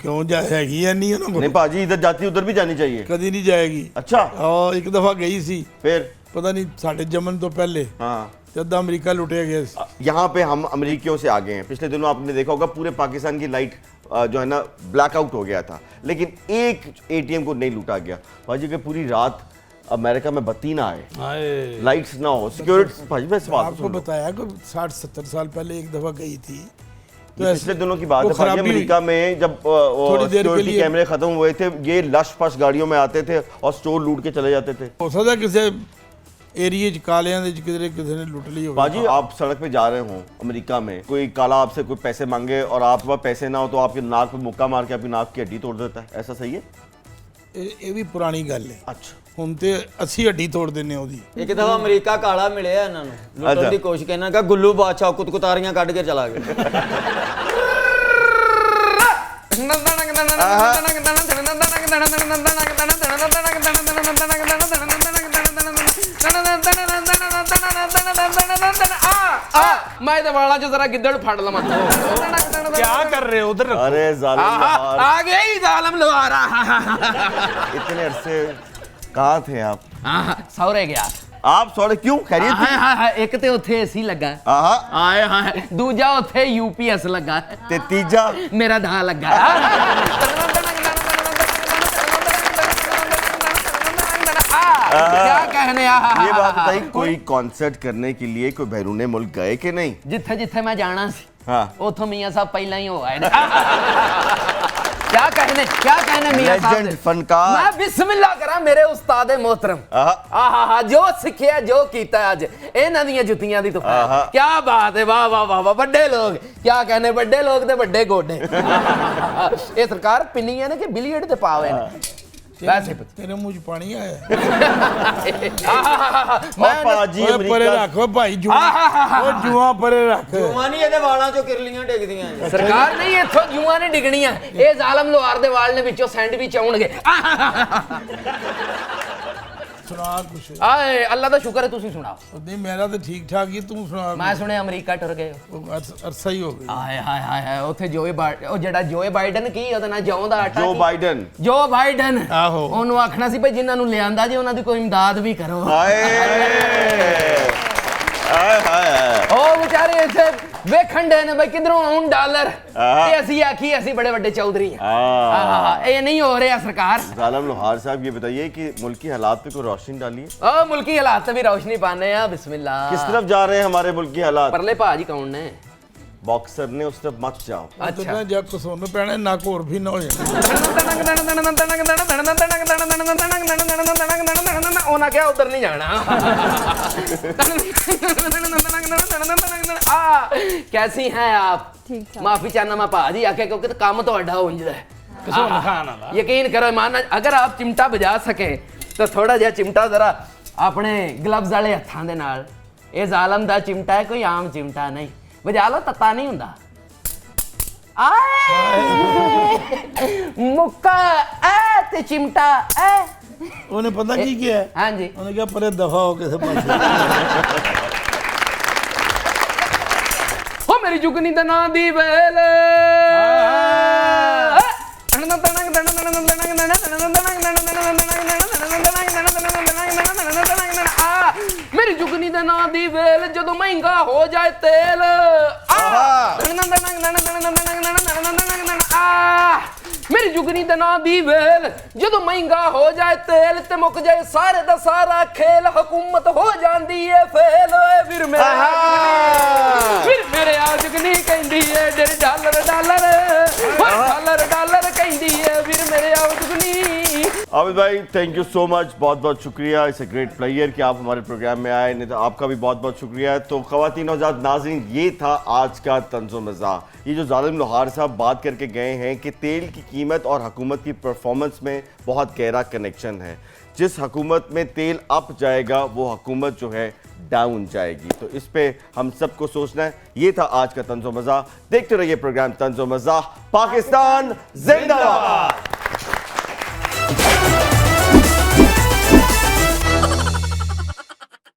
ਕਿਉਂ ਜਾ ਹੈਗੀ ਐ ਨਹੀਂ ਉਹਨਾਂ नहीं ਕੋਲ, पाजी, इधर जाती है उधर भी जानी चाहिए। ਕਦੀ ਨਹੀਂ ਜਾਏਗੀ। अच्छा, ਆ ਇੱਕ ਦਫਾ ਗਈ ਸੀ, फिर ਪਤਾ ਨਹੀਂ ਸਾਡੇ ਜੰਮਣ ਤੋਂ ਪਹਿਲੇ, हाँ, ਤੇ ਅੱਧਾ ਅਮਰੀਕਾ ਲੁੱਟਿਆ ਗਿਆ ਸੀ। यहाँ पे हम अमेरिकियों से आगे हैं। पिछले दिनों आपने देखा होगा पूरे पाकिस्तान की लाइट जो है ना ब्लैकआउट हो गया था, लेकिन एक एटीएम को नहीं लूटा गया। भाजी कि पूरी रात अमेरिका में बत्ती ना आए, ਹਾਏ लाइट्स ना हो, सिक्योरिटी। भाजी मैं इस बात को आपको सुन लो। बताया कि 60-70 साल पहले एक दफा गई थी, तो ये पिछले दिनों की बात वो है भाजी, खराबी हुई। अमेरिका में जब थोड़ी देर के सिक्योरिटी लिए- कैमरे खत्म हुए थे, ये लश फश गाड़ियों में आते थे और स्टोर लूट के चले जाते थे। हो सकता किसी एरिए च कालियां दे च किधरे किसी ने लुट ली हो। बाजी, आप सड़क पे जा रहे हो अमेरिका में, कोई काला आपसे कोई पैसे मांगे और आपके पास पैसे ना हो तो आपके नाक पे मुक्का मार के आपकी नाक की हड्डी तोड़ देता है, ऐसा सही है? ਇਹ ਵੀ ਪੁਰਾਣੀ ਗੱਲ ਹੈ। अच्छा, ਹੁਣ ਤੇ ਅਸੀਂ ਹੱਡੀ ਤੋੜ ਦਿੰਨੇ ਉਹਦੀ। ਇੱਕ ਦਫਾ ਅਮਰੀਕਾ ਕਾਲਾ ਮਿਲਿਆ ਇਹਨਾਂ ਨੂੰ, ਲੁੱਟਣ ਅੱਛਾ। ਦੀ ਕੋਸ਼ਿਸ਼ ਕਰਨਾ ਕਿ ਗੁੱਲੂ ਬਾਦਸ਼ਾਹ ਕੁਤਕੁਤਾਰੀਆਂ ਕੱਢ ਕੇ ਚਲਾ ਗਿਆ। ਮੈਂ ਤੇ ਵਾਲਾਂ 'ਚ ਜ਼ਰਾ ਗਿੱਦੜ ਫੜ ਲਵਾਂ। क्या कर रहे हो उधर? अरे जालिम यार, ਆ ਗਿਆ ਹੀ ਜ਼ਾਲਮ ਲੁਹਾਰਾ। इतने अरसे कहाँ थे आप? ਸੌਰੇ ਗਿਆ। आप सॉरी क्यों, खैरियत थी? ਹਾਏ ਹਾਏ ਇੱਕ ਤੇ ਉੱਥੇ ਏਸੀ ਲੱਗਾ, आहा, ਆਏ ਹਾਏ ਦੂਜਾ ਉੱਥੇ ਯੂਪੀਐਸ ਲੱਗਾ, ते तीजा ਮੇਰਾ ਦਾ ਲੱਗਾ। क्या कहने ये बात बताइए, कोई कॉन्सर्ट करने के लिए कोई बैरूने मुल्क गए कि नहीं? जिथे जिथे मैं जाना सी हाँ, उथों मियां साहब पहला ही हो आए ने। क्या कहने मियां साहब लेजेंड दे? फनकार। मैं बिस्मिल्लाह करा मेरे उस्ताद मोहतरम। आहा, आहा जो सिखिया जो कीता अज इन्हां दियां जुत्तियां दी आहा। तूफान। क्या बात है, वाह वाह वाह वाह, बड़े लोग क्या कहने, बड़े लोग ते बड़े गोडे। ये सरकार पिन्नियां ने कि बिलियर्ड ते पावे ने वैसे तेरे मुंह च पानी आया। और पाजी ਓਏ ਪਰੇ अमेरिका ਰੱਖ ਓਏ ਭਾਈ ਜੂਆ, ਓ ਜੂਆ ਪਰੇ ਰੱਖ। ਜੂਆਂ ਨਹੀਂ ਇਹਦੇ ਵਾਲਾਂ ਚੋਂ ਕਿਰਲੀਆਂ ਡਿੱਗਦੀਆਂ ਜੀ। ਸਰਕਾਰ ਨਹੀਂ ਇੱਥੋਂ ਜੂਆਂ ਨੇ ਡਿਗਣੀਆਂ, ਇਹ ਜ਼ਾਲਮ ਲੋਹਾਰ ਦੇ ਵਾਲ ਨੇ ਵਿੱਚੋਂ ਸੈਂਡਵਿਚ ਆਉਣਗੇ। ਸੁਣਾ ਕੁਛ। ਆਏ ਅੱਲਾ ਦਾ ਸ਼ੁਕਰ ਹੈ ਤੁਸੀਂ ਸੁਣਾਓ। ਨਹੀਂ ਮੇਰਾ ਤਾਂ ਠੀਕ ਠਾਕ ਹੀ, ਤੂੰ ਸੁਣਾ। ਮੈਂ ਸੁਣਿਆ ਅਮਰੀਕਾ ਟੁਰ ਗਏ ਹੋ। ਉਹ ਅਰਸਾ ਹੀ ਹੋ ਗਿਆ। ਆਏ ਹਾਏ ਹਾਏ ਹਾਏ ਉੱਥੇ ਉਹ ਜਿਹੜਾ ਜੋਏ ਬਾਈਡਨ ਕੀ ਉਹਦਾ ਨਾਂ ਜੌਂ ਦਾ ਆਟਾ जो ਕੀ? बाइडन। ਜੋ ਬਾਈਡਨ। ਆਹੋ। ਉਹਨੂੰ ਆਖਣਾ ਸੀ ਭਈ ਜਿਨ੍ਹਾਂ ਨੂੰ ਲਿਆਂਦਾ ਜੇ ਉਹਨਾਂ ਦੀ ਕੋਈ ਇਮਦਾਦ ਵੀ ਕਰੋ। हाय हाय हाय। ਉਹ ਵਿਚਾਰੇ ਇੱਥੇ ਵੇਖਣ ਦੇ ਨੇ ਬਈ ਕਿਧਰੋਂ ਆਉਣ ਡਾਲਰ ਆਹ। ਤੇ ਅਸੀਂ ਆਖੀ ਅਸੀਂ ਬੜੇ ਵੱਡੇ ਚੌਧਰੀ ਆ। हाँ, ਇਹ ਨਹੀਂ ਹੋ ਰਿਹਾ ਸਰਕਾਰ। जालिम लोहार साहब, ये बताइए कि मुल्की हालात पे कोई रोशनी डालिए। ओ मुल्की हालात से भी रोशनी पाने हैं, बिस्मिल्लाह। किस तरफ जा रहे हैं हमारे मुल्की हालात? परले भाजी कौन ने? बॉक्सर ने उस तरफ मत जाओ। ਤੇ ਨਾ ਜਦ ਕਸੋਨ ਪੈਣਾ ਨੱਕ ਹੋਰ ਵੀ ਨਾ ਹੋ ਜਾਣਾ। ਉਹਨਾਂ ਕਿਹਾ ਉਧਰ ਨਹੀਂ ਜਾਣਾ। कैसी हैं आप? ठीक ठाक। माफी चाहना मैं भाजी आके क्योंकि काम ਤੁਹਾਡਾ ਹੁੰਜਦਾ ਹੈ। कसून खान वाला। यकीन करो मान अगर आप चिमटा बजा सके तो थोड़ा जिहा चिमटा जरा अपने ग्लव्स वाले हत्थां दे नाल, ਇਹ ਜ਼ਾਲਮ ਦਾ चिमटा है, कोई आम चिमटा नहीं, बजा लो तत्ता नहीं ਹੁੰਦਾ। ਆਏ ਮੁੱਕਾ ਐ ਤੇ चिमटा ਐ। ਉਹਨੇ ਪਤਾ ਕੀ ਕਿਹਾ? ਹਾਂਜੀ ਉਹਨੇ ਕਿਹਾ ਪਰੇ ਦਫਾ ਹੋ ਕਿਸੇ ਪਾਸੇ। ਹੋ ਮੇਰੀ ਜੁਗਨੀ ਦਾ ਨਾਂ ਦੀ ਵੇਲ। ਮੇਰੀ ਜੁਗਨੀ ਦਾ ਨਾਂ ਦੀ ਵੇਲ ਜਦੋਂ ਮਹਿੰਗਾ ਹੋ ਜਾਏ ਤੇਲ। मेरी जुगनी दा नां दी वेल जदों महंगा हो जाए तेल ते मुक जाए सारे दा सारा खेल हुकूमत हो जांदी है फेल ओए फिर मेरे आ जुगनी कहंदी है डर डॉलर डॉलर डॉलर डॉलर कहंदी है फिर मेरे आ जुगनी। आबिद भाई थैंक यू सो मच, बहुत बहुत शुक्रिया, इट्स अ ग्रेट प्लेयर कि आप हमारे प्रोग्राम में आए, नहीं तो आपका भी बहुत बहुत शुक्रिया। तो ख़वातीन और हज़रात नाज़रीन, ये था आज का तंज़ो मज़ाह। ये जो ज़ालिम लोहार साहब बात करके गए हैं कि तेल की कीमत और हुकूमत की परफॉर्मेंस में बहुत गहरा कनेक्शन है। जिस हुकूमत में तेल अप जाएगा वो हुकूमत जो है डाउन जाएगी। तो इस पे हम सबको सोचना है। ये था आज का तंज़ो मज़ाह। देखते रहिए प्रोग्राम तंज़ो मज़ाह। पाकिस्तान जिंदाबाद।